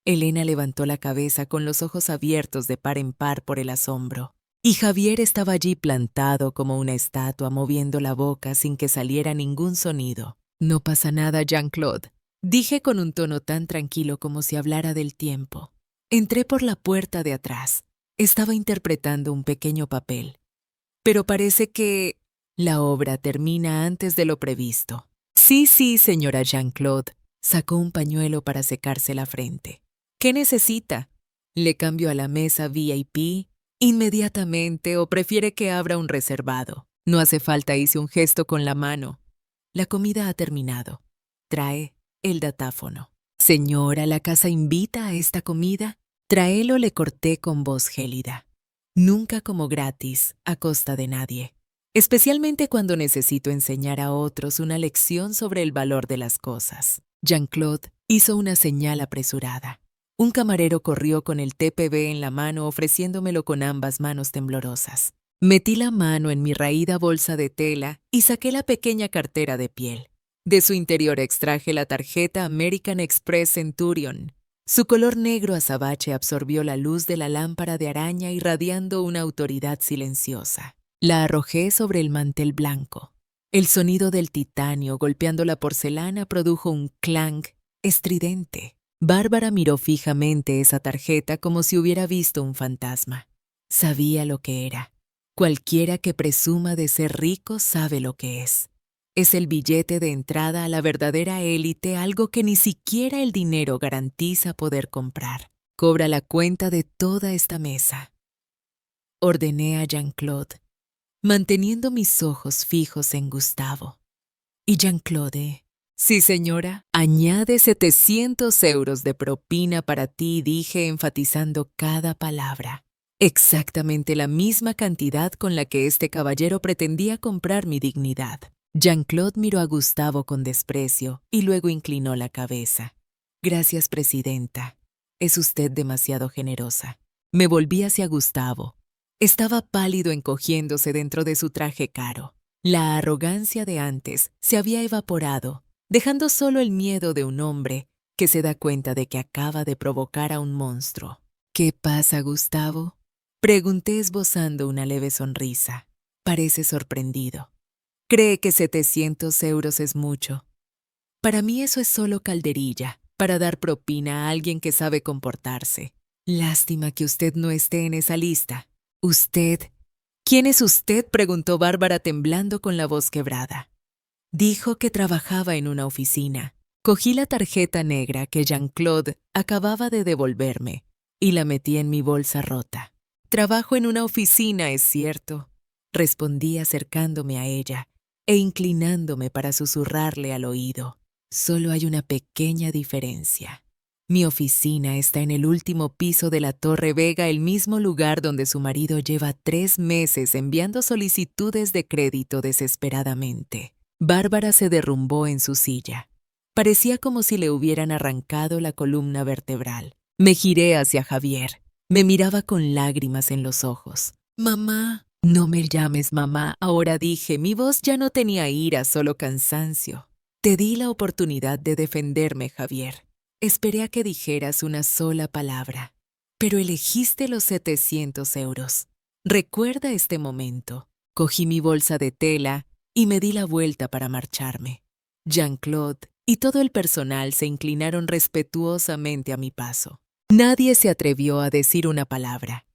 Elena levantó la cabeza con los ojos abiertos de par en par por el asombro. Y Javier estaba allí plantado como una estatua, moviendo la boca sin que saliera ningún sonido. No pasa nada, Jean-Claude, dije con un tono tan tranquilo como si hablara del tiempo. Entré por la puerta de atrás. Estaba interpretando un pequeño papel. Pero parece que la obra termina antes de lo previsto. Sí, señora Jean-Claude. Sacó un pañuelo para secarse la frente. ¿Qué necesita? ¿Le cambio a la mesa VIP inmediatamente o prefiere que abra un reservado? No hace falta, hice un gesto con la mano. La comida ha terminado. Trae el datáfono. Señora, ¿la casa invita a esta comida? Tráelo, le corté con voz gélida. Nunca como gratis, a costa de nadie. Especialmente cuando necesito enseñar a otros una lección sobre el valor de las cosas. Jean-Claude hizo una señal apresurada. Un camarero corrió con el TPB en la mano, ofreciéndomelo con ambas manos temblorosas. Metí la mano en mi raída bolsa de tela y saqué la pequeña cartera de piel. De su interior extraje la tarjeta American Express Centurion. Su color negro azabache absorbió la luz de la lámpara de araña, irradiando una autoridad silenciosa. La arrojé sobre el mantel blanco. El sonido del titanio golpeando la porcelana produjo un clank estridente. Bárbara miró fijamente esa tarjeta como si hubiera visto un fantasma. Sabía lo que era. Cualquiera que presuma de ser rico sabe lo que es. Es el billete de entrada a la verdadera élite, algo que ni siquiera el dinero garantiza poder comprar. Cobra la cuenta de toda esta mesa. Ordené a Jean-Claude, manteniendo mis ojos fijos en Gustavo. Y Jean-Claude, sí señora, añade 700 euros de propina para ti, dije enfatizando cada palabra. Exactamente la misma cantidad con la que este caballero pretendía comprar mi dignidad. Jean-Claude miró a Gustavo con desprecio y luego inclinó la cabeza. Gracias, presidenta. Es usted demasiado generosa. Me volví hacia Gustavo. Estaba pálido, encogiéndose dentro de su traje caro. La arrogancia de antes se había evaporado, dejando solo el miedo de un hombre que se da cuenta de que acaba de provocar a un monstruo. ¿Qué pasa, Gustavo? Pregunté esbozando una leve sonrisa. Parece sorprendido. Cree que 700 euros es mucho. Para mí eso es solo calderilla, para dar propina a alguien que sabe comportarse. Lástima que usted no esté en esa lista. ¿Usted? ¿Quién es usted?, preguntó Bárbara temblando con la voz quebrada. Dijo que trabajaba en una oficina. Cogí la tarjeta negra que Jean-Claude acababa de devolverme y la metí en mi bolsa rota. Trabajo en una oficina, es cierto, respondí acercándome a ella e inclinándome para susurrarle al oído. Solo hay una pequeña diferencia. Mi oficina está en el último piso de la Torre Vega, el mismo lugar donde su marido lleva 3 meses enviando solicitudes de crédito desesperadamente. Bárbara se derrumbó en su silla. Parecía como si le hubieran arrancado la columna vertebral. Me giré hacia Javier. Me miraba con lágrimas en los ojos. «Mamá», No me llames mamá, ahora dije, mi voz ya no tenía ira, solo cansancio. Te di la oportunidad de defenderme, Javier. Esperé a que dijeras una sola palabra, pero elegiste los 700 euros. Recuerda este momento. Cogí mi bolsa de tela y me di la vuelta para marcharme. Jean-Claude y todo el personal se inclinaron respetuosamente a mi paso. Nadie se atrevió a decir una palabra.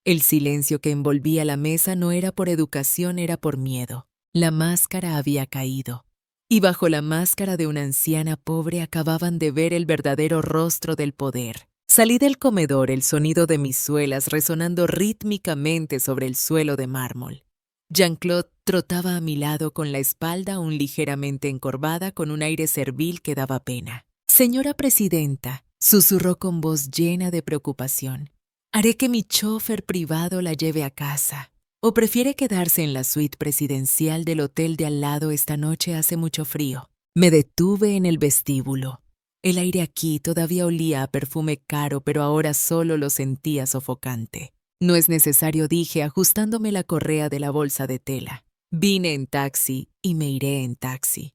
El silencio que envolvía la mesa no era por educación, era por miedo. La máscara había caído, y bajo la máscara de una anciana pobre acababan de ver el verdadero rostro del poder. Salí del comedor, el sonido de mis suelas resonando rítmicamente sobre el suelo de mármol. Jean-Claude trotaba a mi lado con la espalda aún ligeramente encorvada, con un aire servil que daba pena. «Señora presidenta», susurró con voz llena de preocupación, «haré que mi chofer privado la lleve a casa. ¿O prefiere quedarse en la suite presidencial del hotel de al lado? Esta noche hace mucho frío». Me detuve en el vestíbulo. El aire aquí todavía olía a perfume caro, pero ahora solo lo sentía sofocante. «No es necesario», dije, ajustándome la correa de la bolsa de tela. «Vine en taxi y me iré en taxi».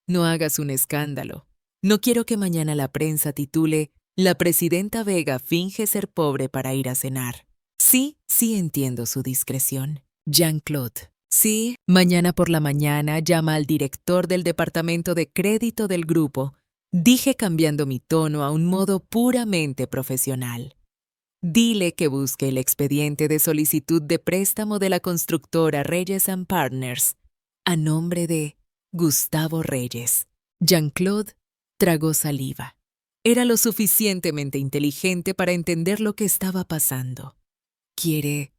«No hagas un escándalo. No quiero que mañana la prensa titule «La presidenta Vega finge ser pobre para ir a cenar». Sí entiendo su discreción. Jean-Claude. Sí, mañana por la mañana llama al director del departamento de crédito del grupo, dije cambiando mi tono a un modo puramente profesional. Dile que busque el expediente de solicitud de préstamo de la constructora Reyes & Partners, a nombre de Gustavo Reyes. Jean-Claude tragó saliva. Era lo suficientemente inteligente para entender lo que estaba pasando. «¿Quiere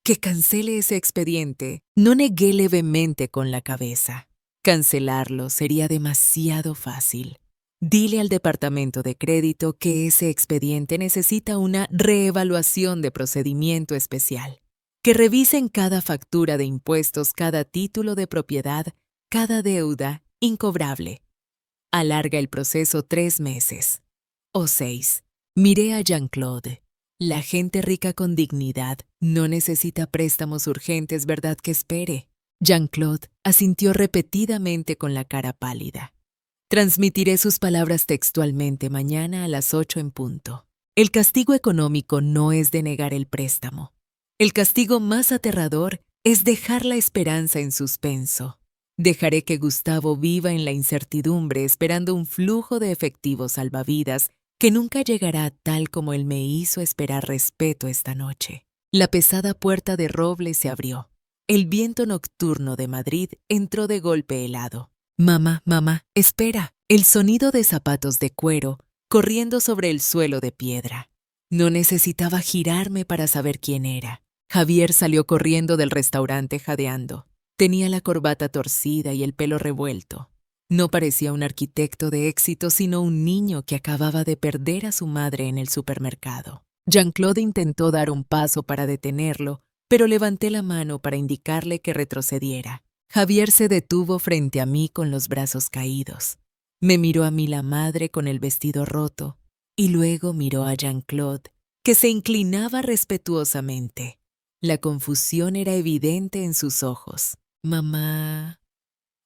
que cancele ese expediente?» No negué levemente con la cabeza. Cancelarlo sería demasiado fácil. Dile al departamento de crédito que ese expediente necesita una reevaluación de procedimiento especial, que revisen cada factura de impuestos, cada título de propiedad, cada deuda incobrable. Alarga el proceso 3 meses. O 6. Miré a Jean-Claude. La gente rica con dignidad no necesita préstamos urgentes, ¿verdad que espere? Jean-Claude asintió repetidamente con la cara pálida. Transmitiré sus palabras textualmente mañana a las 8 en punto. El castigo económico no es denegar el préstamo. El castigo más aterrador es dejar la esperanza en suspenso. Dejaré que Gustavo viva en la incertidumbre esperando un flujo de efectivo salvavidas que nunca llegará tal como él me hizo esperar respeto esta noche. La pesada puerta de roble se abrió. El viento nocturno de Madrid entró de golpe helado. «Mamá, mamá, espera». El sonido de zapatos de cuero corriendo sobre el suelo de piedra. No necesitaba girarme para saber quién era. Javier salió corriendo del restaurante jadeando. Tenía la corbata torcida y el pelo revuelto. No parecía un arquitecto de éxito, sino un niño que acababa de perder a su madre en el supermercado. Jean-Claude intentó dar un paso para detenerlo, pero levanté la mano para indicarle que retrocediera. Javier se detuvo frente a mí con los brazos caídos. Me miró a mí la madre con el vestido roto y luego miró a Jean-Claude, que se inclinaba respetuosamente. La confusión era evidente en sus ojos. «Mamá».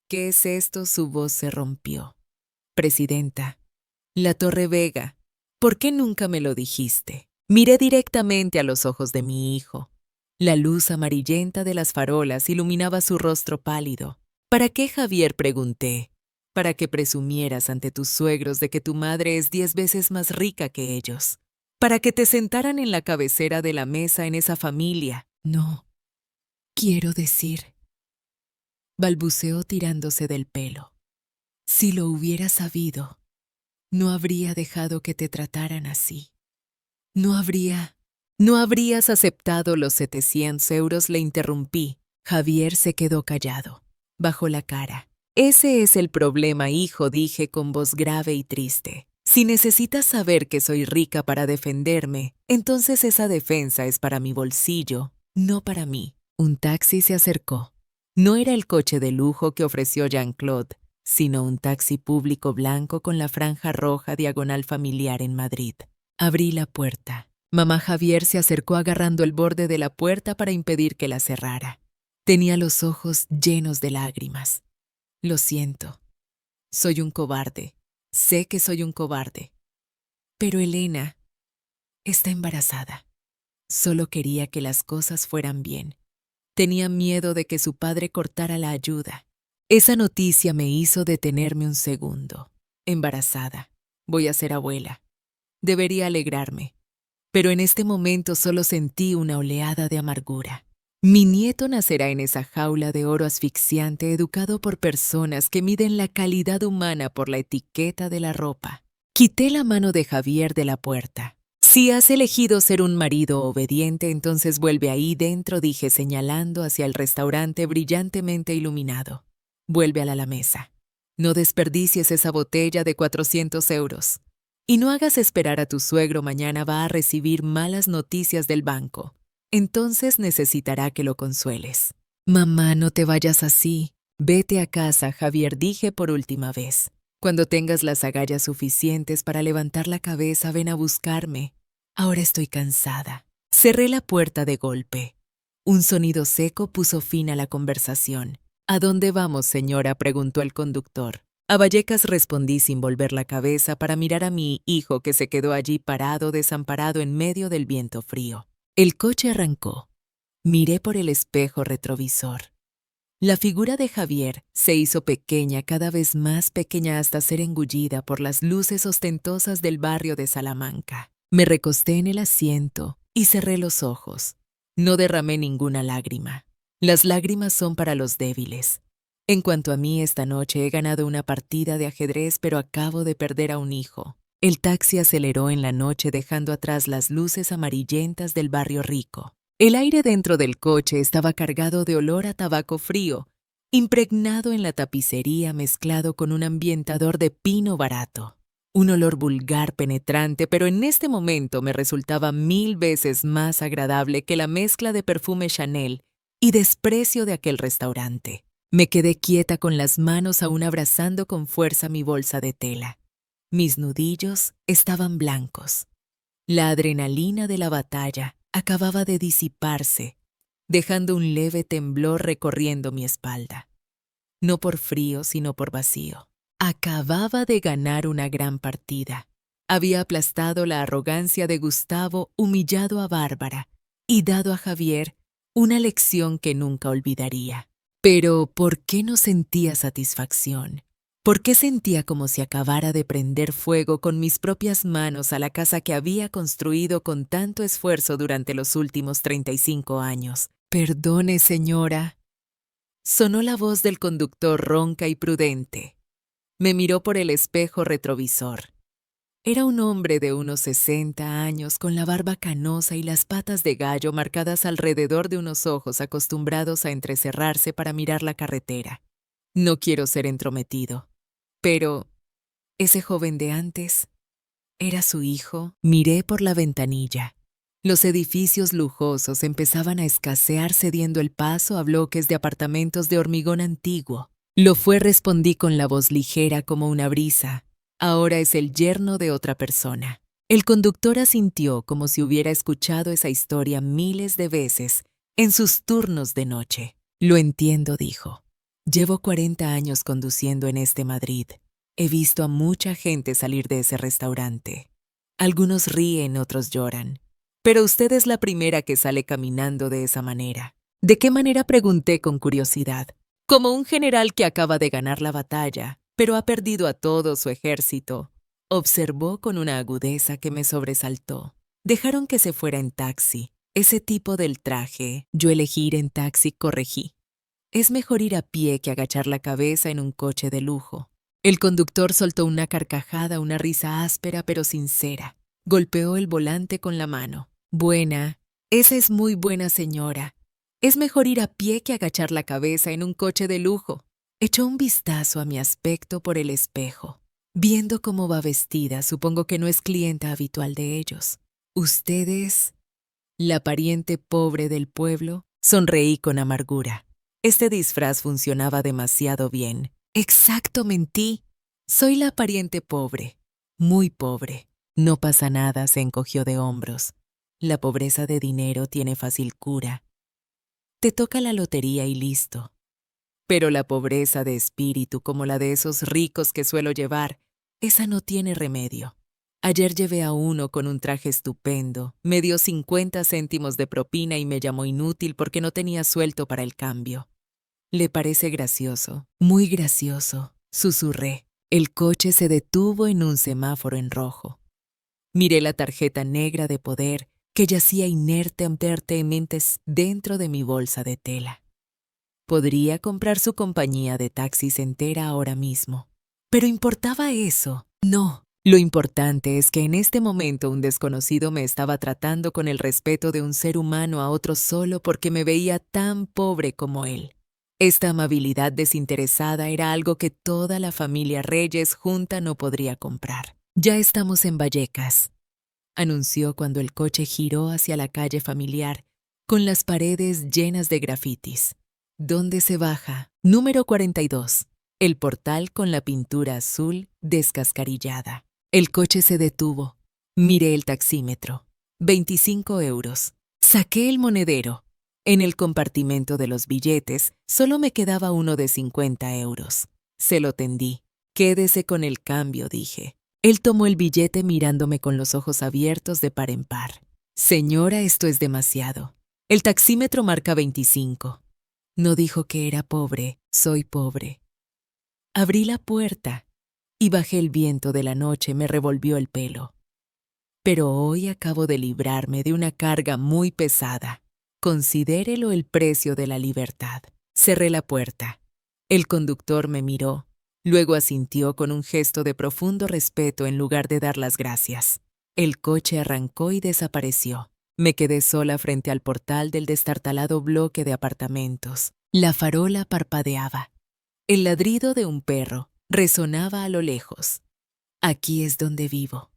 «¿Qué es esto?». Su voz se rompió. «Presidenta, la Torre Vega, ¿por qué nunca me lo dijiste?». Miré directamente a los ojos de mi hijo. La luz amarillenta de las farolas iluminaba su rostro pálido. «¿Para qué, Javier?», pregunté. «Para que presumieras ante tus suegros de que tu madre es 10 veces más rica que ellos. Para que te sentaran en la cabecera de la mesa en esa familia». «No, quiero decir», balbuceó tirándose del pelo. «Si lo hubiera sabido, no habría dejado que te trataran así. No habrías aceptado los 700 euros», le interrumpí. Javier se quedó callado. Bajó la cara. «Ese es el problema, hijo», dije con voz grave y triste. «Si necesitas saber que soy rica para defenderme, entonces esa defensa es para mi bolsillo, no para mí». Un taxi se acercó. No era el coche de lujo que ofreció Jean-Claude, sino un taxi público blanco con la franja roja diagonal familiar en Madrid. Abrí la puerta. Mamá Javier se acercó agarrando el borde de la puerta para impedir que la cerrara. Tenía los ojos llenos de lágrimas. Lo siento. Soy un cobarde. Sé que soy un cobarde. Pero Elena está embarazada. Solo quería que las cosas fueran bien. Tenía miedo de que su padre cortara la ayuda. Esa noticia me hizo detenerme un segundo. Embarazada. Voy a ser abuela. Debería alegrarme. Pero en este momento solo sentí una oleada de amargura. Mi nieto nacerá en esa jaula de oro asfixiante educado por personas que miden la calidad humana por la etiqueta de la ropa. Quité la mano de Javier de la puerta. Si has elegido ser un marido obediente, entonces vuelve ahí dentro, dije señalando hacia el restaurante brillantemente iluminado. Vuelve a la mesa. No desperdicies esa botella de 400 euros. Y no hagas esperar a tu suegro, mañana va a recibir malas noticias del banco. Entonces necesitará que lo consueles. Mamá, no te vayas así. Vete a casa, Javier, dije por última vez. Cuando tengas las agallas suficientes para levantar la cabeza, ven a buscarme. Ahora estoy cansada. Cerré la puerta de golpe. Un sonido seco puso fin a la conversación. ¿A dónde vamos, señora?, preguntó el conductor. A Vallecas, respondí sin volver la cabeza para mirar a mi hijo que se quedó allí parado, desamparado en medio del viento frío. El coche arrancó. Miré por el espejo retrovisor. La figura de Javier se hizo pequeña, cada vez más pequeña hasta ser engullida por las luces ostentosas del barrio de Salamanca. Me recosté en el asiento y cerré los ojos. No derramé ninguna lágrima. Las lágrimas son para los débiles. En cuanto a mí, esta noche he ganado una partida de ajedrez, pero acabo de perder a un hijo. El taxi aceleró en la noche dejando atrás las luces amarillentas del barrio rico. El aire dentro del coche estaba cargado de olor a tabaco frío, impregnado en la tapicería mezclado con un ambientador de pino barato. Un olor vulgar penetrante, pero en este momento me resultaba 1000 veces más agradable que la mezcla de perfume Chanel y desprecio de aquel restaurante. Me quedé quieta con las manos aún abrazando con fuerza mi bolsa de tela. Mis nudillos estaban blancos. La adrenalina de la batalla acababa de disiparse, dejando un leve temblor recorriendo mi espalda. No por frío, sino por vacío. Acababa de ganar una gran partida. Había aplastado la arrogancia de Gustavo, humillado a Bárbara y dado a Javier una lección que nunca olvidaría. Pero, ¿por qué no sentía satisfacción? ¿Por qué sentía como si acabara de prender fuego con mis propias manos a la casa que había construido con tanto esfuerzo durante los últimos 35 años? Perdone, señora. Sonó la voz del conductor ronca y prudente. Me miró por el espejo retrovisor. Era un hombre de unos 60 años, con la barba canosa y las patas de gallo marcadas alrededor de unos ojos acostumbrados a entrecerrarse para mirar la carretera. No quiero ser entrometido, pero ese joven de antes era su hijo. Miré por la ventanilla. Los edificios lujosos empezaban a escasear, cediendo el paso a bloques de apartamentos de hormigón antiguo. Lo fue, respondí con la voz ligera como una brisa. Ahora es el yerno de otra persona. El conductor asintió como si hubiera escuchado esa historia miles de veces en sus turnos de noche. Lo entiendo, dijo. Llevo 40 años conduciendo en este Madrid. He visto a mucha gente salir de ese restaurante. Algunos ríen, otros lloran. Pero usted es la primera que sale caminando de esa manera. ¿De qué manera?, pregunté con curiosidad. Como un general que acaba de ganar la batalla, pero ha perdido a todo su ejército, observó con una agudeza que me sobresaltó. Dejaron que se fuera en taxi. Ese tipo del traje. Yo elegí ir en taxi, corregí. Es mejor ir a pie que agachar la cabeza en un coche de lujo. El conductor soltó una carcajada, una risa áspera pero sincera. Golpeó el volante con la mano. Buena, esa es muy buena, señora. Es mejor ir a pie que agachar la cabeza en un coche de lujo. Echó un vistazo a mi aspecto por el espejo. Viendo cómo va vestida, supongo que no es clienta habitual de ellos. ¿Usted es la pariente pobre del pueblo? Sonreí con amargura. Este disfraz funcionaba demasiado bien. Exacto, mentí. Soy la pariente pobre, muy pobre. No pasa nada, se encogió de hombros. La pobreza de dinero tiene fácil cura. te toca la lotería y listo. Pero la pobreza de espíritu, como la de esos ricos que suelo llevar, esa no tiene remedio. Ayer llevé a uno con un traje estupendo, me dio 50 céntimos de propina y me llamó inútil porque no tenía suelto para el cambio. ¿Le parece gracioso? Muy gracioso, susurré. El coche se detuvo en un semáforo en rojo. Miré la tarjeta negra de poder que yacía inertemente dentro de mi bolsa de tela. Podría comprar su compañía de taxis entera ahora mismo. ¿Pero importaba eso? No. Lo importante es que en este momento un desconocido me estaba tratando con el respeto de un ser humano a otro solo porque me veía tan pobre como él. Esta amabilidad desinteresada era algo que toda la familia Reyes junta no podría comprar. Ya estamos en Vallecas, anunció cuando el coche giró hacia la calle familiar, con las paredes llenas de grafitis. ¿Dónde se baja? Número 42. El portal con la pintura azul descascarillada. El coche se detuvo. Miré el taxímetro. 25 euros. Saqué el monedero. En el compartimento de los billetes solo me quedaba uno de 50 euros. Se lo tendí. Quédese con el cambio, dije. Él tomó el billete mirándome con los ojos abiertos de par en par. Señora, esto es demasiado. El taxímetro marca 25. No dijo que era pobre, soy pobre. Abrí la puerta y bajé el viento de la noche me revolvió el pelo. Pero hoy acabo de librarme de una carga muy pesada. Considérelo el precio de la libertad. Cerré la puerta. El conductor me miró. Luego asintió con un gesto de profundo respeto en lugar de dar las gracias. El coche arrancó y desapareció. Me quedé sola frente al portal del destartalado bloque de apartamentos. La farola parpadeaba. El ladrido de un perro resonaba a lo lejos. Aquí es donde vivo.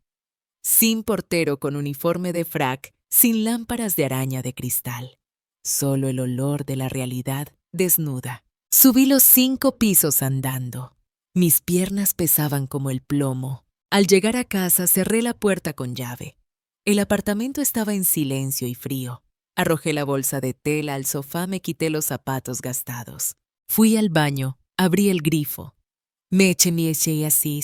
Sin portero con uniforme de frac, sin lámparas de araña de cristal. Solo el olor de la realidad desnuda. Subí los 5 pisos andando. Mis piernas pesaban como el plomo. Al llegar a casa cerré la puerta con llave. El apartamento estaba en silencio y frío. Arrojé la bolsa de tela al sofá, me quité los zapatos gastados. Fui al baño, abrí el grifo. Me eché así.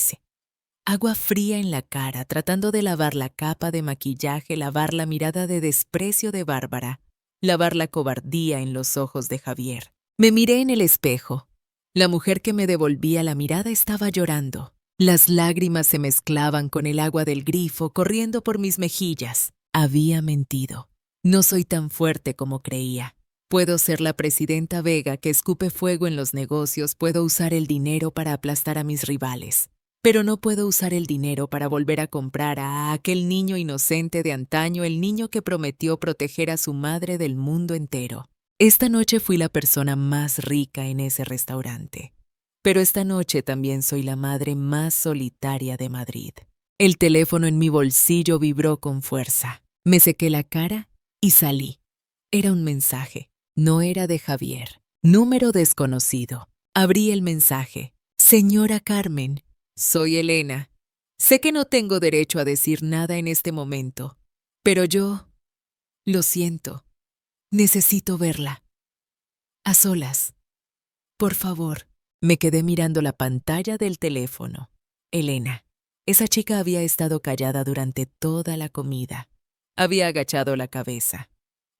Agua fría en la cara, tratando de lavar la capa de maquillaje, lavar la mirada de desprecio de Bárbara, lavar la cobardía en los ojos de Javier. Me miré en el espejo. La mujer que me devolvía la mirada estaba llorando. Las lágrimas se mezclaban con el agua del grifo corriendo por mis mejillas. Había mentido. No soy tan fuerte como creía. Puedo ser la presidenta Vega que escupe fuego en los negocios, puedo usar el dinero para aplastar a mis rivales. Pero no puedo usar el dinero para volver a comprar a aquel niño inocente de antaño, el niño que prometió proteger a su madre del mundo entero. Esta noche fui la persona más rica en ese restaurante. Pero esta noche también soy la madre más solitaria de Madrid. El teléfono en mi bolsillo vibró con fuerza. Me sequé la cara y salí. Era un mensaje. No era de Javier. Número desconocido. Abrí el mensaje. Señora Carmen, soy Elena. Sé que no tengo derecho a decir nada en este momento, pero lo siento. Necesito verla. A solas. Por favor. Me quedé mirando la pantalla del teléfono. Elena. Esa chica había estado callada durante toda la comida. Había agachado la cabeza.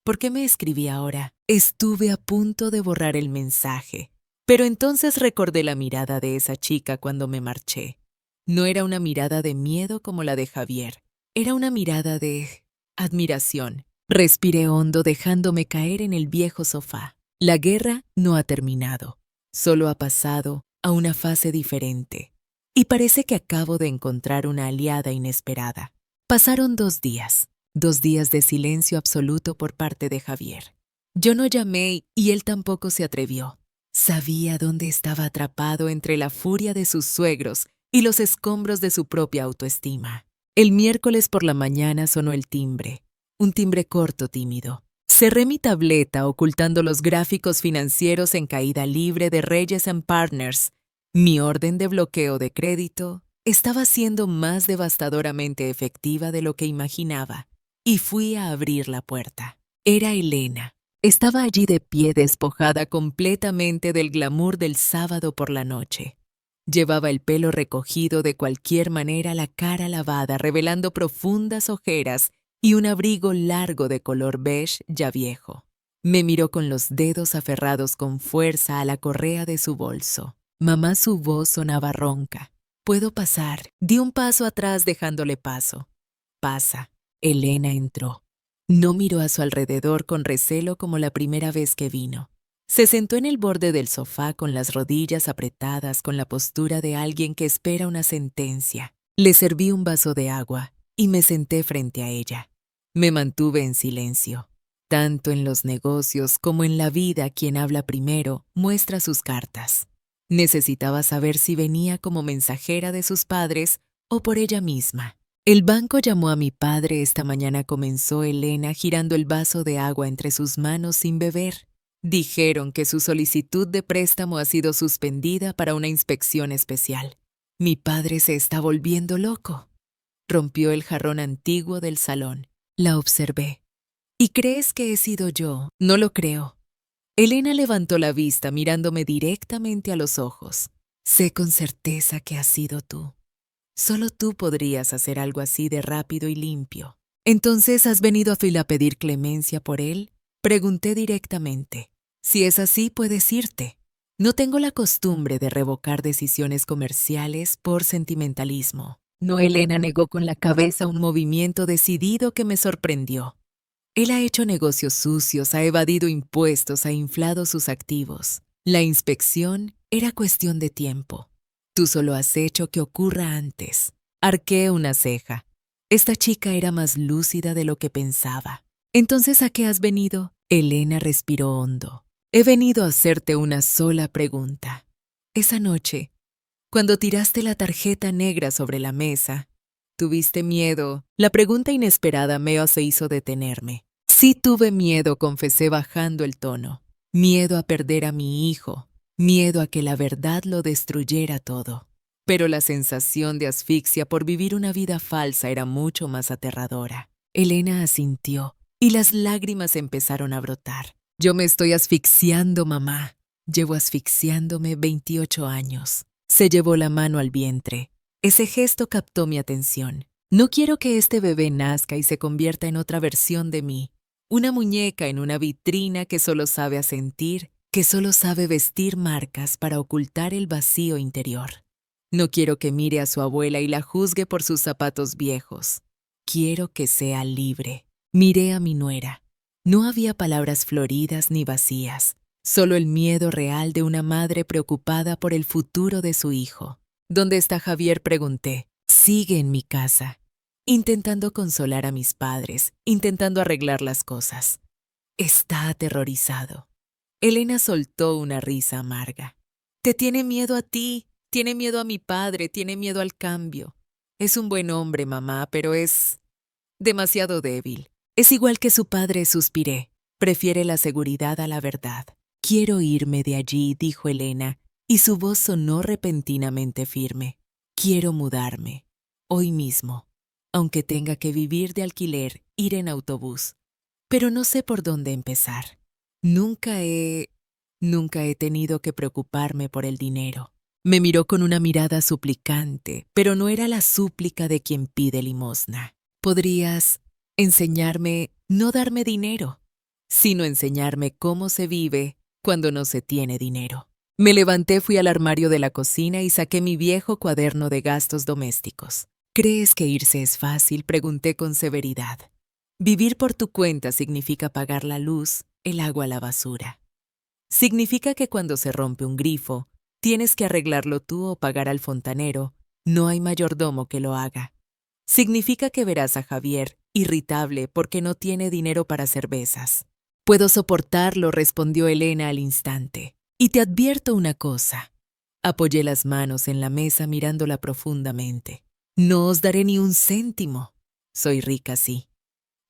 ¿Por qué me escribí ahora? Estuve a punto de borrar el mensaje, pero entonces recordé la mirada de esa chica cuando me marché. No era una mirada de miedo como la de Javier. Era una mirada de admiración. Respiré hondo dejándome caer en el viejo sofá. La guerra no ha terminado. Solo ha pasado a una fase diferente. Y parece que acabo de encontrar una aliada inesperada. Pasaron 2 días. 2 días de silencio absoluto por parte de Javier. Yo no llamé y él tampoco se atrevió. Sabía dónde estaba atrapado entre la furia de sus suegros y los escombros de su propia autoestima. El miércoles por la mañana sonó el timbre. Un timbre corto, tímido. Cerré mi tableta ocultando los gráficos financieros en caída libre de Reyes & Partners. Mi orden de bloqueo de crédito estaba siendo más devastadoramente efectiva de lo que imaginaba. Y fui a abrir la puerta. Era Elena. Estaba allí de pie despojada completamente del glamour del sábado por la noche. Llevaba el pelo recogido de cualquier manera, la cara lavada, revelando profundas ojeras y un abrigo largo de color beige ya viejo. Me miró con los dedos aferrados con fuerza a la correa de su bolso. Mamá, su voz sonaba ronca. «¿Puedo pasar?» Di un paso atrás dejándole paso. «Pasa». Elena entró. No miró a su alrededor con recelo como la primera vez que vino. Se sentó en el borde del sofá con las rodillas apretadas, con la postura de alguien que espera una sentencia. Le serví un vaso de agua y me senté frente a ella. Me mantuve en silencio. Tanto en los negocios como en la vida, quien habla primero muestra sus cartas. Necesitaba saber si venía como mensajera de sus padres o por ella misma. «El banco llamó a mi padre esta mañana», comenzó Elena, girando el vaso de agua entre sus manos sin beber. «Dijeron que su solicitud de préstamo ha sido suspendida para una inspección especial. Mi padre se está volviendo loco». Rompió el jarrón antiguo del salón. La observé. «¿Y crees que he sido yo?» «No lo creo». Elena levantó la vista mirándome directamente a los ojos. «Sé con certeza que has sido tú. Solo tú podrías hacer algo así de rápido y limpio». «¿Entonces has venido a Phil a pedir clemencia por él?», pregunté directamente. «Si es así, puedes irte. No tengo la costumbre de revocar decisiones comerciales por sentimentalismo». No, Elena negó con la cabeza, un movimiento decidido que me sorprendió. Él ha hecho negocios sucios, ha evadido impuestos, ha inflado sus activos. La inspección era cuestión de tiempo. Tú solo has hecho que ocurra antes. Arqué una ceja. Esta chica era más lúcida de lo que pensaba. «¿Entonces a qué has venido?» Elena respiró hondo. «He venido a hacerte una sola pregunta. Esa noche, cuando tiraste la tarjeta negra sobre la mesa, ¿tuviste miedo?» La pregunta inesperada me hizo detenerme. «Sí tuve miedo», confesé bajando el tono. «Miedo a perder a mi hijo. Miedo a que la verdad lo destruyera todo». Pero la sensación de asfixia por vivir una vida falsa era mucho más aterradora. Elena asintió y las lágrimas empezaron a brotar. «Yo me estoy asfixiando, mamá. Llevo asfixiándome 28 años». Se llevó la mano al vientre. Ese gesto captó mi atención. «No quiero que este bebé nazca y se convierta en otra versión de mí. Una muñeca en una vitrina que solo sabe asentir, que solo sabe vestir marcas para ocultar el vacío interior. No quiero que mire a su abuela y la juzgue por sus zapatos viejos. Quiero que sea libre». Miré a mi nuera. No había palabras floridas ni vacías, solo el miedo real de una madre preocupada por el futuro de su hijo. «¿Dónde está Javier?», pregunté. «Sigue en mi casa, intentando consolar a mis padres, intentando arreglar las cosas. Está aterrorizado». Elena soltó una risa amarga. «Te tiene miedo a ti, tiene miedo a mi padre, tiene miedo al cambio. Es un buen hombre, mamá, pero es demasiado débil. Es igual que su padre», suspiré. «Prefiere la seguridad a la verdad». «Quiero irme de allí», dijo Elena, y su voz sonó repentinamente firme. «Quiero mudarme. Hoy mismo. Aunque tenga que vivir de alquiler, ir en autobús. Pero no sé por dónde empezar. Nunca he tenido que preocuparme por el dinero». Me miró con una mirada suplicante, pero no era la súplica de quien pide limosna. «¿Podrías enseñarme, no darme dinero, sino enseñarme cómo se vive cuando no se tiene dinero?» Me levanté, fui al armario de la cocina y saqué mi viejo cuaderno de gastos domésticos. «¿Crees que irse es fácil?», pregunté con severidad. «Vivir por tu cuenta significa pagar la luz, el agua, la basura. Significa que cuando se rompe un grifo, tienes que arreglarlo tú o pagar al fontanero. No hay mayordomo que lo haga. Significa que verás a Javier irritable porque no tiene dinero para cervezas». «Puedo soportarlo», respondió Elena al instante. «Y te advierto una cosa». Apoyé las manos en la mesa mirándola profundamente. «No os daré ni un céntimo. Soy rica, sí.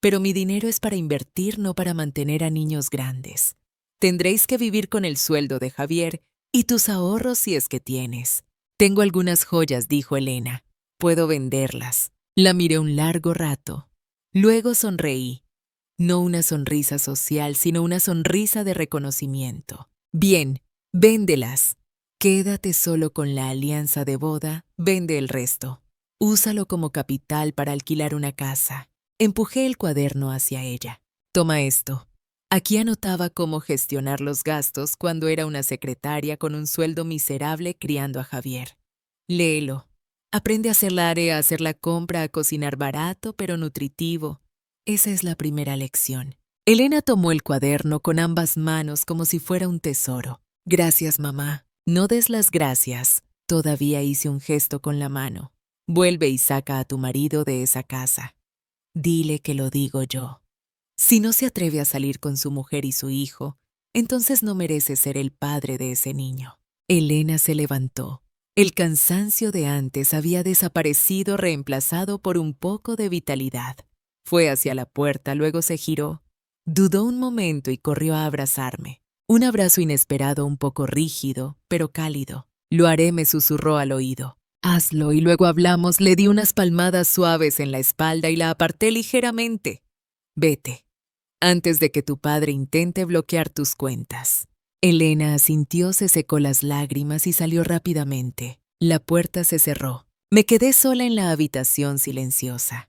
Pero mi dinero es para invertir, no para mantener a niños grandes. Tendréis que vivir con el sueldo de Javier y tus ahorros si es que tienes». «Tengo algunas joyas», dijo Elena. «Puedo venderlas». La miré un largo rato. Luego sonreí. No una sonrisa social, sino una sonrisa de reconocimiento. Bien, véndelas. Quédate solo con la alianza de boda, vende el resto. Úsalo como capital para alquilar una casa. Empujé el cuaderno hacia ella. Toma esto. Aquí anotaba cómo gestionar los gastos cuando era una secretaria con un sueldo miserable criando a Javier. Léelo. Aprende a hacer la área, a hacer la compra, a cocinar barato pero nutritivo. Esa es la primera lección. Elena tomó el cuaderno con ambas manos como si fuera un tesoro. Gracias, mamá. No des las gracias. Todavía hice un gesto con la mano. Vuelve y saca a tu marido de esa casa. Dile que lo digo yo. Si no se atreve a salir con su mujer y su hijo, entonces no merece ser el padre de ese niño. Elena se levantó. El cansancio de antes había desaparecido reemplazado por un poco de vitalidad. Fue hacia la puerta, luego se giró. Dudó un momento y corrió a abrazarme. Un abrazo inesperado, un poco rígido, pero cálido. Lo haré, me susurró al oído. Hazlo y luego hablamos. Le di unas palmadas suaves en la espalda y la aparté ligeramente. Vete, antes de que tu padre intente bloquear tus cuentas. Elena asintió, se secó las lágrimas y salió rápidamente. La puerta se cerró. Me quedé sola en la habitación silenciosa.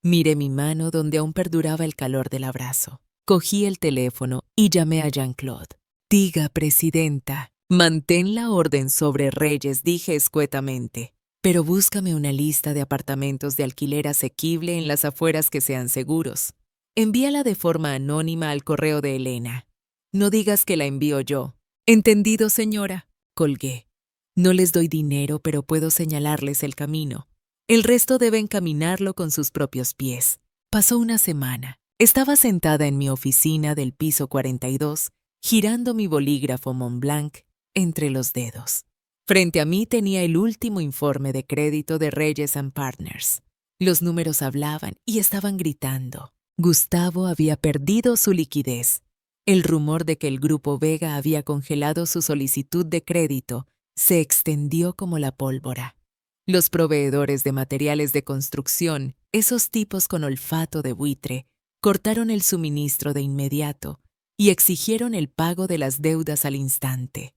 Miré mi mano donde aún perduraba el calor del abrazo. Cogí el teléfono y llamé a Jean-Claude. Diga, presidenta, mantén la orden sobre Reyes, dije escuetamente. Pero búscame una lista de apartamentos de alquiler asequible en las afueras que sean seguros. Envíala de forma anónima al correo de Elena. No digas que la envío yo. Entendido, señora. Colgué. No les doy dinero, pero puedo señalarles el camino. El resto deben caminarlo con sus propios pies. Pasó una semana. Estaba sentada en mi oficina del piso 42, girando mi bolígrafo Montblanc entre los dedos. Frente a mí tenía el último informe de crédito de Reyes & Partners. Los números hablaban y estaban gritando. Gustavo había perdido su liquidez. El rumor de que el Grupo Vega había congelado su solicitud de crédito se extendió como la pólvora. Los proveedores de materiales de construcción, esos tipos con olfato de buitre, cortaron el suministro de inmediato y exigieron el pago de las deudas al instante.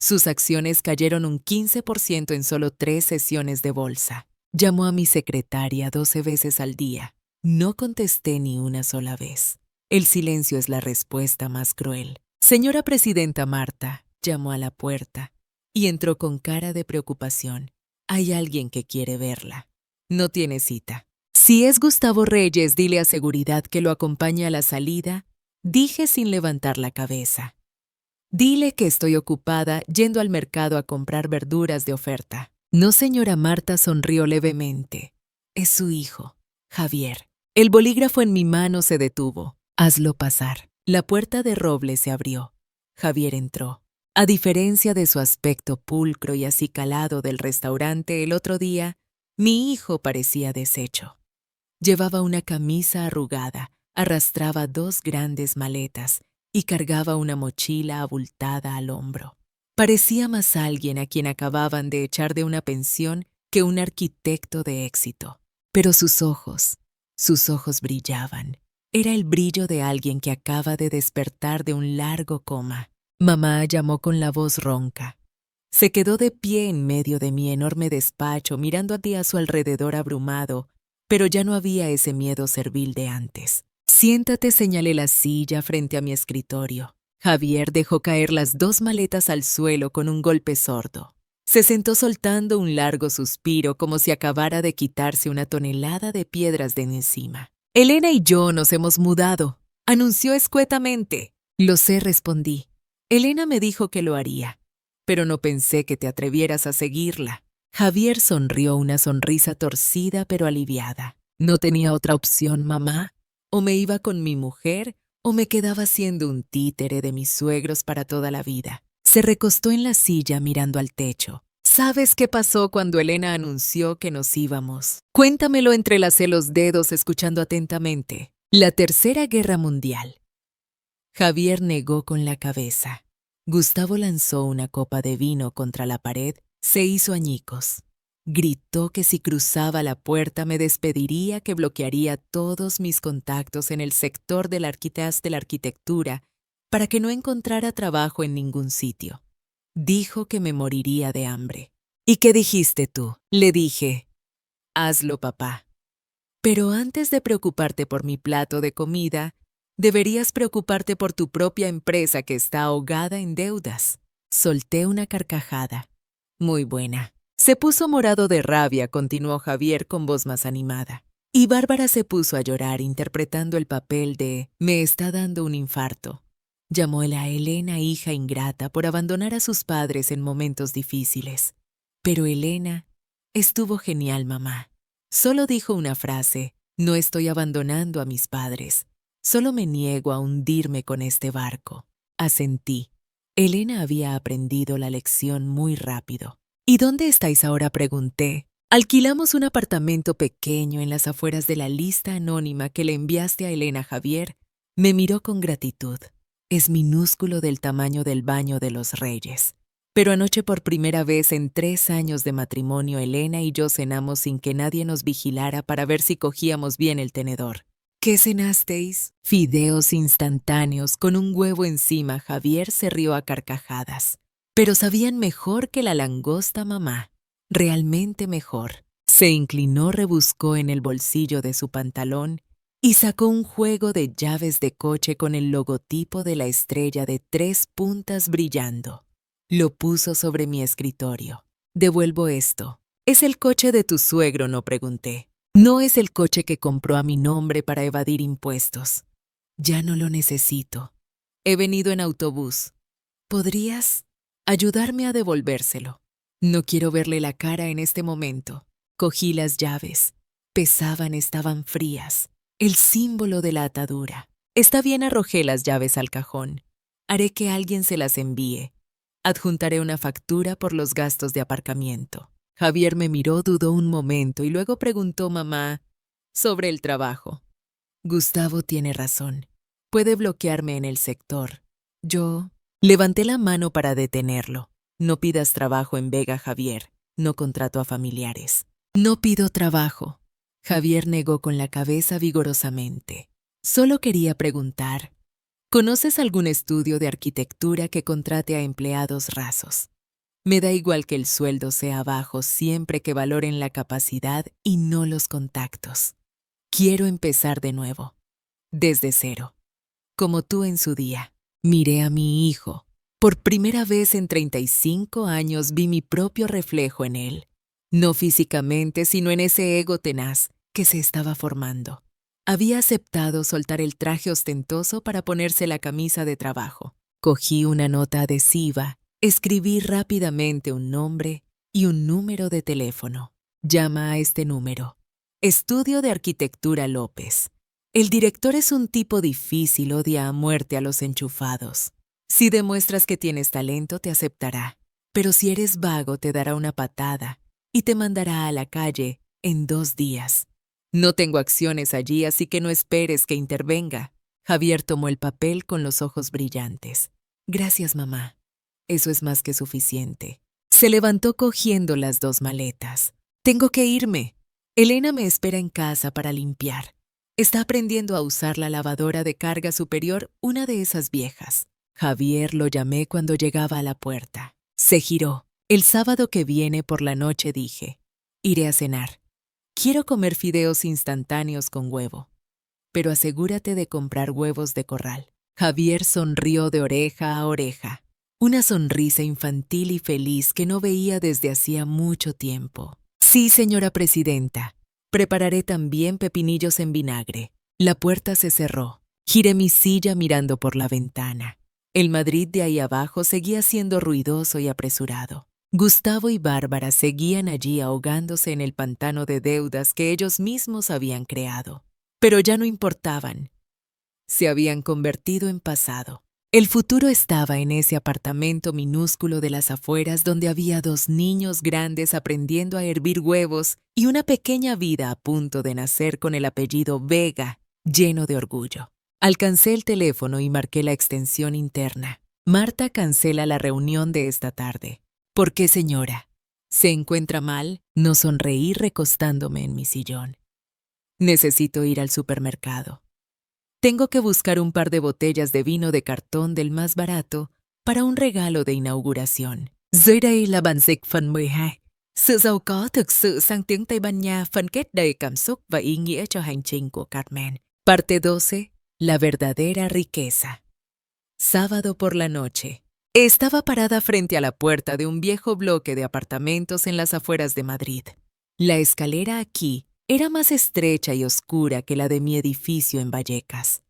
Sus acciones cayeron un 15% en solo 3 sesiones de bolsa. Llamó a mi secretaria 12 veces al día. No contesté ni una sola vez. El silencio es la respuesta más cruel. Señora Presidenta Marta, llamó a la puerta y entró con cara de preocupación. Hay alguien que quiere verla. No tiene cita. Si es Gustavo Reyes, dile a seguridad que lo acompañe a la salida, dije sin levantar la cabeza. Dile que estoy ocupada yendo al mercado a comprar verduras de oferta. No, señora Marta sonrió levemente. Es su hijo, Javier. El bolígrafo en mi mano se detuvo. Hazlo pasar. La puerta de roble se abrió. Javier entró. A diferencia de su aspecto pulcro y acicalado del restaurante el otro día, mi hijo parecía deshecho. Llevaba una camisa arrugada, arrastraba 2 grandes maletas y cargaba una mochila abultada al hombro. Parecía más alguien a quien acababan de echar de una pensión que un arquitecto de éxito. Pero sus ojos brillaban. Era el brillo de alguien que acaba de despertar de un largo coma. Mamá llamó con la voz ronca. Se quedó de pie en medio de mi enorme despacho, mirando a su alrededor abrumado, pero ya no había ese miedo servil de antes. Siéntate, señalé la silla frente a mi escritorio. Javier dejó caer las 2 maletas al suelo con un golpe sordo. Se sentó soltando un largo suspiro como si acabara de quitarse una tonelada de piedras de encima. Elena y yo nos hemos mudado, anunció escuetamente. Lo sé, respondí. Elena me dijo que lo haría, pero no pensé que te atrevieras a seguirla. Javier sonrió una sonrisa torcida pero aliviada. No tenía otra opción, mamá. O me iba con mi mujer o me quedaba siendo un títere de mis suegros para toda la vida. Se recostó en la silla mirando al techo. ¿Sabes qué pasó cuando Elena anunció que nos íbamos? Cuéntamelo, entrelacé los dedos escuchando atentamente. La Tercera Guerra Mundial. Javier negó con la cabeza. Gustavo lanzó una copa de vino contra la pared, se hizo añicos. Gritó que si cruzaba la puerta me despediría, que bloquearía todos mis contactos en el sector de la arquitectura para que no encontrara trabajo en ningún sitio. Dijo que me moriría de hambre. ¿Y qué dijiste tú? Le dije. Hazlo, papá. Pero antes de preocuparte por mi plato de comida, deberías preocuparte por tu propia empresa que está ahogada en deudas. Solté una carcajada. Muy buena. Se puso morado de rabia, continuó Javier con voz más animada. Y Bárbara se puso a llorar interpretando el papel de «me está dando un infarto». Llamó a Elena hija ingrata por abandonar a sus padres en momentos difíciles. Pero Elena estuvo genial, mamá. Solo dijo una frase: «No estoy abandonando a mis padres. Solo me niego a hundirme con este barco». Asentí. Elena había aprendido la lección muy rápido. «¿Y dónde estáis ahora?», pregunté. «Alquilamos un apartamento pequeño en las afueras de la lista anónima que le enviaste a Elena». Javier me miró con gratitud. Es minúsculo, del tamaño del baño de los reyes. Pero anoche, por primera vez en 3 años de matrimonio, Elena y yo cenamos sin que nadie nos vigilara para ver si cogíamos bien el tenedor. ¿Qué cenasteis? Fideos instantáneos con un huevo encima. Javier se rió a carcajadas. Pero sabían mejor que la langosta, mamá. Realmente mejor. Se inclinó, rebuscó en el bolsillo de su pantalón y sacó un juego de llaves de coche con el logotipo de la estrella de 3 puntas brillando. Lo puso sobre mi escritorio. «Devuelvo esto. ¿Es el coche de tu suegro?», no pregunté. «No es el coche que compró a mi nombre para evadir impuestos. Ya no lo necesito. He venido en autobús. ¿Podrías ayudarme a devolvérselo? No quiero verle la cara en este momento». Cogí las llaves. Pesaban, estaban frías. El símbolo de la atadura. «Está bien», arrojé las llaves al cajón. «Haré que alguien se las envíe. Adjuntaré una factura por los gastos de aparcamiento». Javier me miró, dudó un momento y luego preguntó: «Mamá, sobre el trabajo». «Gustavo tiene razón. Puede bloquearme en el sector. Yo...». Levanté la mano para detenerlo. «No pidas trabajo en Vega, Javier. No contrato a familiares». «No pido trabajo». Javier negó con la cabeza vigorosamente. «Solo quería preguntar, ¿conoces algún estudio de arquitectura que contrate a empleados rasos? Me da igual que el sueldo sea bajo siempre que valoren la capacidad y no los contactos. Quiero empezar de nuevo, desde cero, como tú en su día». Miré a mi hijo. Por primera vez en 35 años vi mi propio reflejo en él. No físicamente, sino en ese ego tenaz que se estaba formando. Había aceptado soltar el traje ostentoso para ponerse la camisa de trabajo. Cogí una nota adhesiva, escribí rápidamente un nombre y un número de teléfono. «Llama a este número. Estudio de Arquitectura López. El director es un tipo difícil, odia a muerte a los enchufados. Si demuestras que tienes talento, te aceptará. Pero si eres vago, te dará una patada y te mandará a la calle en 2 días. No tengo acciones allí, así que no esperes que intervenga». Javier tomó el papel con los ojos brillantes. «Gracias, mamá. Eso es más que suficiente». Se levantó cogiendo las 2 maletas. «Tengo que irme. Elena me espera en casa para limpiar. Está aprendiendo a usar la lavadora de carga superior, una de esas viejas». Javier lo llamé cuando llegaba a la puerta. Se giró. «El sábado que viene por la noche», dije. «Iré a cenar. Quiero comer fideos instantáneos con huevo. Pero asegúrate de comprar huevos de corral». Javier sonrió de oreja a oreja. Una sonrisa infantil y feliz que no veía desde hacía mucho tiempo. «Sí, señora presidenta. Prepararé también pepinillos en vinagre». La puerta se cerró. Giré mi silla mirando por la ventana. El Madrid de ahí abajo seguía siendo ruidoso y apresurado. Gustavo y Bárbara seguían allí ahogándose en el pantano de deudas que ellos mismos habían creado. Pero ya no importaban. Se habían convertido en pasado. El futuro estaba en ese apartamento minúsculo de las afueras donde había 2 niños grandes aprendiendo a hervir huevos y una pequeña vida a punto de nacer con el apellido Vega, lleno de orgullo. Alcancé el teléfono y marqué la extensión interna. «Marta cancela la reunión de esta tarde». «¿Por qué, señora?». ¿Se encuentra mal? No sonreí recostándome en mi sillón. Necesito ir al supermercado. Tengo que buscar un par de botellas de vino de cartón del más barato para un regalo de inauguración. Dưới đây là bản dịch phần 12. Sự giàu có thực sự sang tiếng Tây Ban Nha phân kết đầy cảm xúc và ý nghĩa cho hành trình của Carmen. Parte 12. La verdadera riqueza. Sábado por la noche. Estaba parada frente a la puerta de un viejo bloque de apartamentos en las afueras de Madrid. La escalera aquí era más estrecha y oscura que la de mi edificio en Vallecas.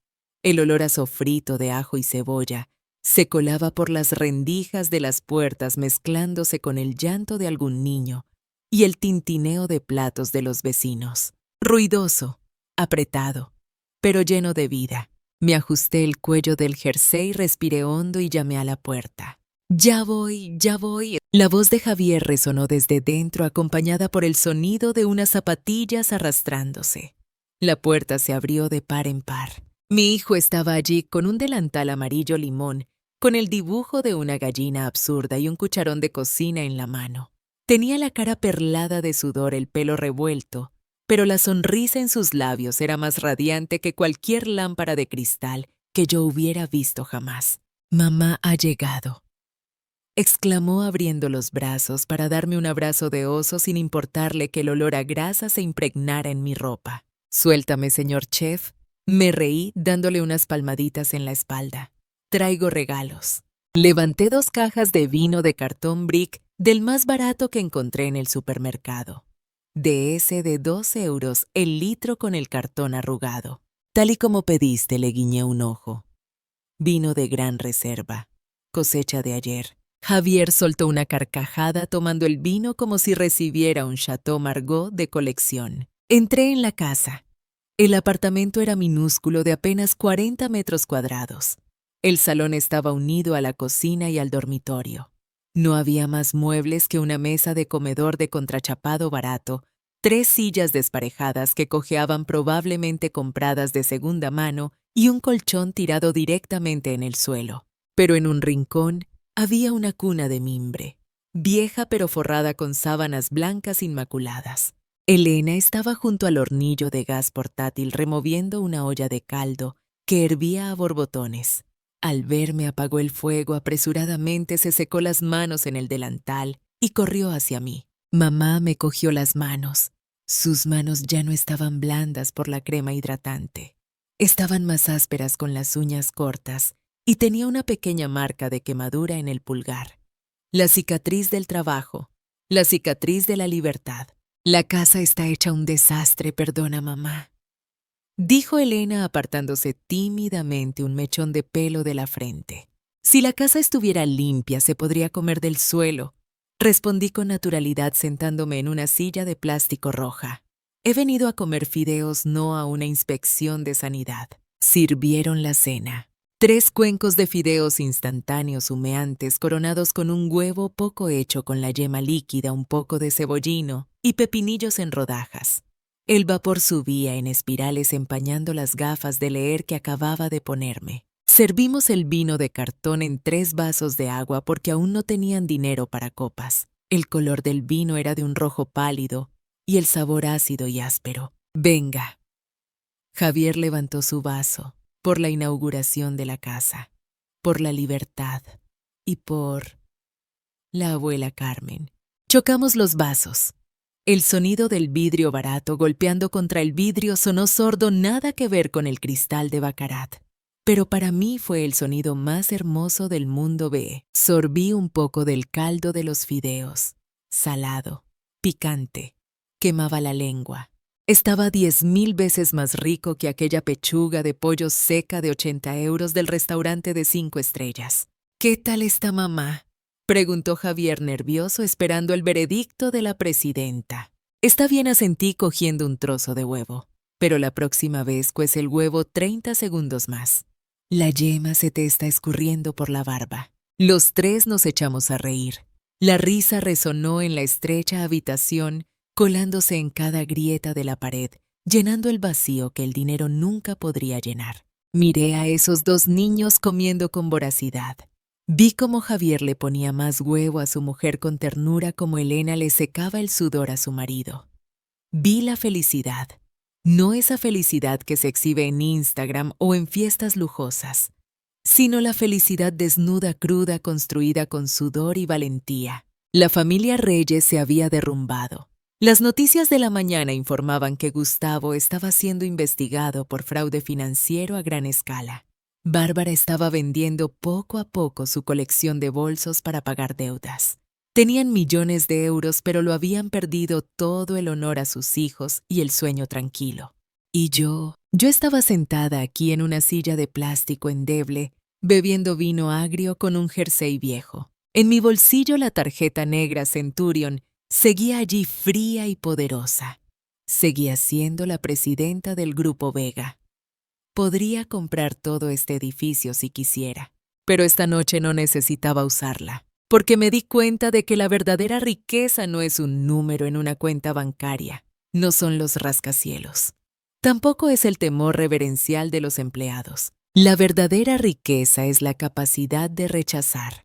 El olor a sofrito de ajo y cebolla se colaba por las rendijas de las puertas mezclándose con el llanto de algún niño y el tintineo de platos de los vecinos. Ruidoso, apretado, pero lleno de vida. Me ajusté el cuello del jersey, respiré hondo y llamé a la puerta. Ya voy, ya voy. La voz de Javier resonó desde dentro, acompañada por el sonido de unas zapatillas arrastrándose. La puerta se abrió de par en par. Mi hijo estaba allí con un delantal amarillo limón, con el dibujo de una gallina absurda y un cucharón de cocina en la mano. Tenía la cara perlada de sudor, el pelo revuelto, pero la sonrisa en sus labios era más radiante que cualquier lámpara de cristal que yo hubiera visto jamás. «Mamá ha llegado», exclamó abriendo los brazos para darme un abrazo de oso sin importarle que el olor a grasa se impregnara en mi ropa. «Suéltame, señor chef». Me reí dándole unas palmaditas en la espalda. «Traigo regalos». Levanté 2 cajas de vino de cartón Brick del más barato que encontré en el supermercado. De ese de 2 euros el litro con el cartón arrugado. Tal y como pediste, le guiñé un ojo. Vino de gran reserva, cosecha de ayer. Javier soltó una carcajada tomando el vino como si recibiera un Chateau Margaux de colección. Entré en la casa. El apartamento era minúsculo, de apenas 40 metros cuadrados. El salón estaba unido a la cocina y al dormitorio. No había más muebles que una mesa de comedor de contrachapado barato, 3 sillas desparejadas que cojeaban probablemente compradas de segunda mano y un colchón tirado directamente en el suelo. Pero en un rincón había una cuna de mimbre, vieja pero forrada con sábanas blancas inmaculadas. Elena estaba junto al hornillo de gas portátil removiendo una olla de caldo que hervía a borbotones. Al verme apagó el fuego apresuradamente, se secó las manos en el delantal y corrió hacia mí. Mamá me cogió las manos. Sus manos ya no estaban blandas por la crema hidratante. Estaban más ásperas con las uñas cortas y tenía una pequeña marca de quemadura en el pulgar. La cicatriz del trabajo, la cicatriz de la libertad. La casa está hecha un desastre, perdona, mamá, dijo Elena apartándose tímidamente un mechón de pelo de la frente. Si la casa estuviera limpia, se podría comer del suelo, respondí con naturalidad sentándome en una silla de plástico roja. He venido a comer fideos, no a una inspección de sanidad. Sirvieron la cena. 3 cuencos de fideos instantáneos humeantes coronados con un huevo poco hecho con la yema líquida, un poco de cebollino y pepinillos en rodajas. El vapor subía en espirales empañando las gafas de leer que acababa de ponerme. Servimos el vino de cartón en 3 vasos de agua porque aún no tenían dinero para copas. El color del vino era de un rojo pálido y el sabor ácido y áspero. Venga. Javier levantó su vaso por la inauguración de la casa, por la libertad y por la abuela Carmen. Chocamos los vasos. El sonido del vidrio barato golpeando contra el vidrio sonó sordo, nada que ver con el cristal de Baccarat. Pero para mí fue el sonido más hermoso del mundo. Sorbí un poco del caldo de los fideos. Salado, picante, quemaba la lengua. Estaba 10.000 veces más rico que aquella pechuga de pollo seca de 80 euros del restaurante de 5 estrellas. ¿Qué tal está mamá?, preguntó Javier nervioso, esperando el veredicto de la presidenta. Está bien, asentí cogiendo un trozo de huevo, pero la próxima vez cuece el huevo 30 segundos más. La yema se te está escurriendo por la barba. Los 3 nos echamos a reír. La risa resonó en la estrecha habitación, colándose en cada grieta de la pared, llenando el vacío que el dinero nunca podría llenar. Miré a esos 2 niños comiendo con voracidad. Vi cómo Javier le ponía más huevo a su mujer con ternura como Elena le secaba el sudor a su marido. Vi la felicidad, no esa felicidad que se exhibe en Instagram o en fiestas lujosas, sino la felicidad desnuda, cruda, construida con sudor y valentía. La familia Reyes se había derrumbado. Las noticias de la mañana informaban que Gustavo estaba siendo investigado por fraude financiero a gran escala. Bárbara estaba vendiendo poco a poco su colección de bolsos para pagar deudas. Tenían millones de euros, pero lo habían perdido todo el honor a sus hijos y el sueño tranquilo. Y yo estaba sentada aquí en una silla de plástico endeble, bebiendo vino agrio con un jersey viejo. En mi bolsillo la tarjeta negra Centurion seguía allí fría y poderosa. Seguía siendo la presidenta del Grupo Vega. Podría comprar todo este edificio si quisiera, pero esta noche no necesitaba usarla, porque me di cuenta de que la verdadera riqueza no es un número en una cuenta bancaria, no son los rascacielos. Tampoco es el temor reverencial de los empleados. La verdadera riqueza es la capacidad de rechazar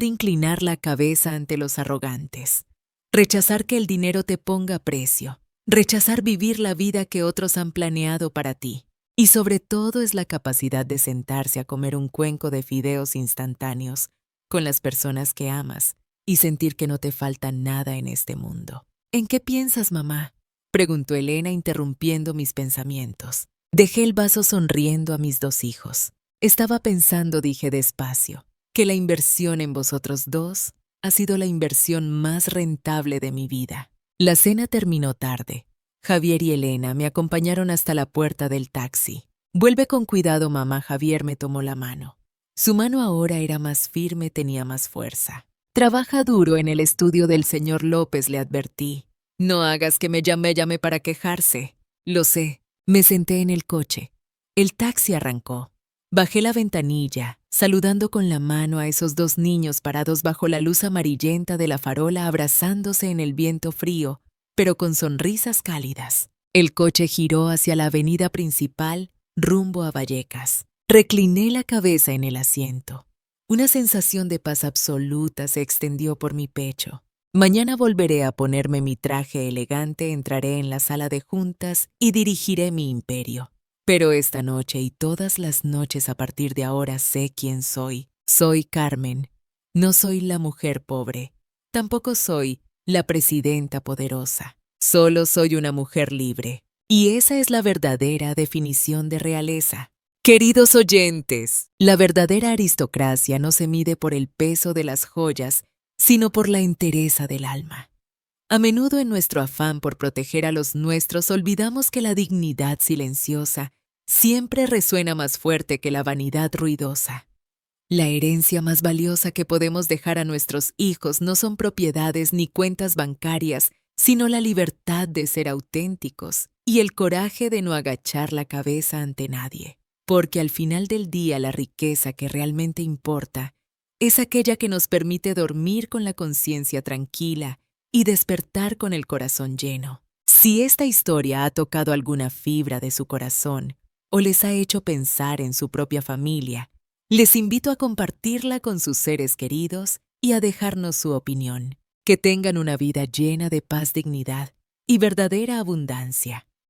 inclinar la cabeza ante los arrogantes, rechazar que el dinero te ponga precio, rechazar vivir la vida que otros han planeado para ti. Y sobre todo es la capacidad de sentarse a comer un cuenco de fideos instantáneos con las personas que amas y sentir que no te falta nada en este mundo. ¿En qué piensas, mamá?, preguntó Elena interrumpiendo mis pensamientos. Dejé el vaso sonriendo a mis dos hijos. Estaba pensando, dije despacio, que la inversión en vosotros dos ha sido la inversión más rentable de mi vida. La cena terminó tarde. Javier y Elena me acompañaron hasta la puerta del taxi. Vuelve con cuidado, mamá. Javier me tomó la mano. Su mano ahora era más firme, tenía más fuerza. Trabaja duro en el estudio del señor López, le advertí. No hagas que me llame para quejarse. Lo sé. Me senté en el coche. El taxi arrancó. Bajé la ventanilla, saludando con la mano a esos dos niños parados bajo la luz amarillenta de la farola, abrazándose en el viento frío, pero con sonrisas cálidas. El coche giró hacia la avenida principal, rumbo a Vallecas. Recliné la cabeza en el asiento. Una sensación de paz absoluta se extendió por mi pecho. Mañana volveré a ponerme mi traje elegante, entraré en la sala de juntas y dirigiré mi imperio. Pero esta noche y todas las noches a partir de ahora sé quién soy. Soy Carmen. No soy la mujer pobre. Tampoco soy la presidenta poderosa. Solo soy una mujer libre. Y esa es la verdadera definición de realeza. Queridos oyentes, la verdadera aristocracia no se mide por el peso de las joyas, sino por la entereza del alma. A menudo en nuestro afán por proteger a los nuestros olvidamos que la dignidad silenciosa siempre resuena más fuerte que la vanidad ruidosa. La herencia más valiosa que podemos dejar a nuestros hijos no son propiedades ni cuentas bancarias, sino la libertad de ser auténticos y el coraje de no agachar la cabeza ante nadie. Porque al final del día la riqueza que realmente importa es aquella que nos permite dormir con la conciencia tranquila y despertar con el corazón lleno. Si esta historia ha tocado alguna fibra de su corazón o les ha hecho pensar en su propia familia, les invito a compartirla con sus seres queridos y a dejarnos su opinión. Que tengan una vida llena de paz, dignidad y verdadera abundancia.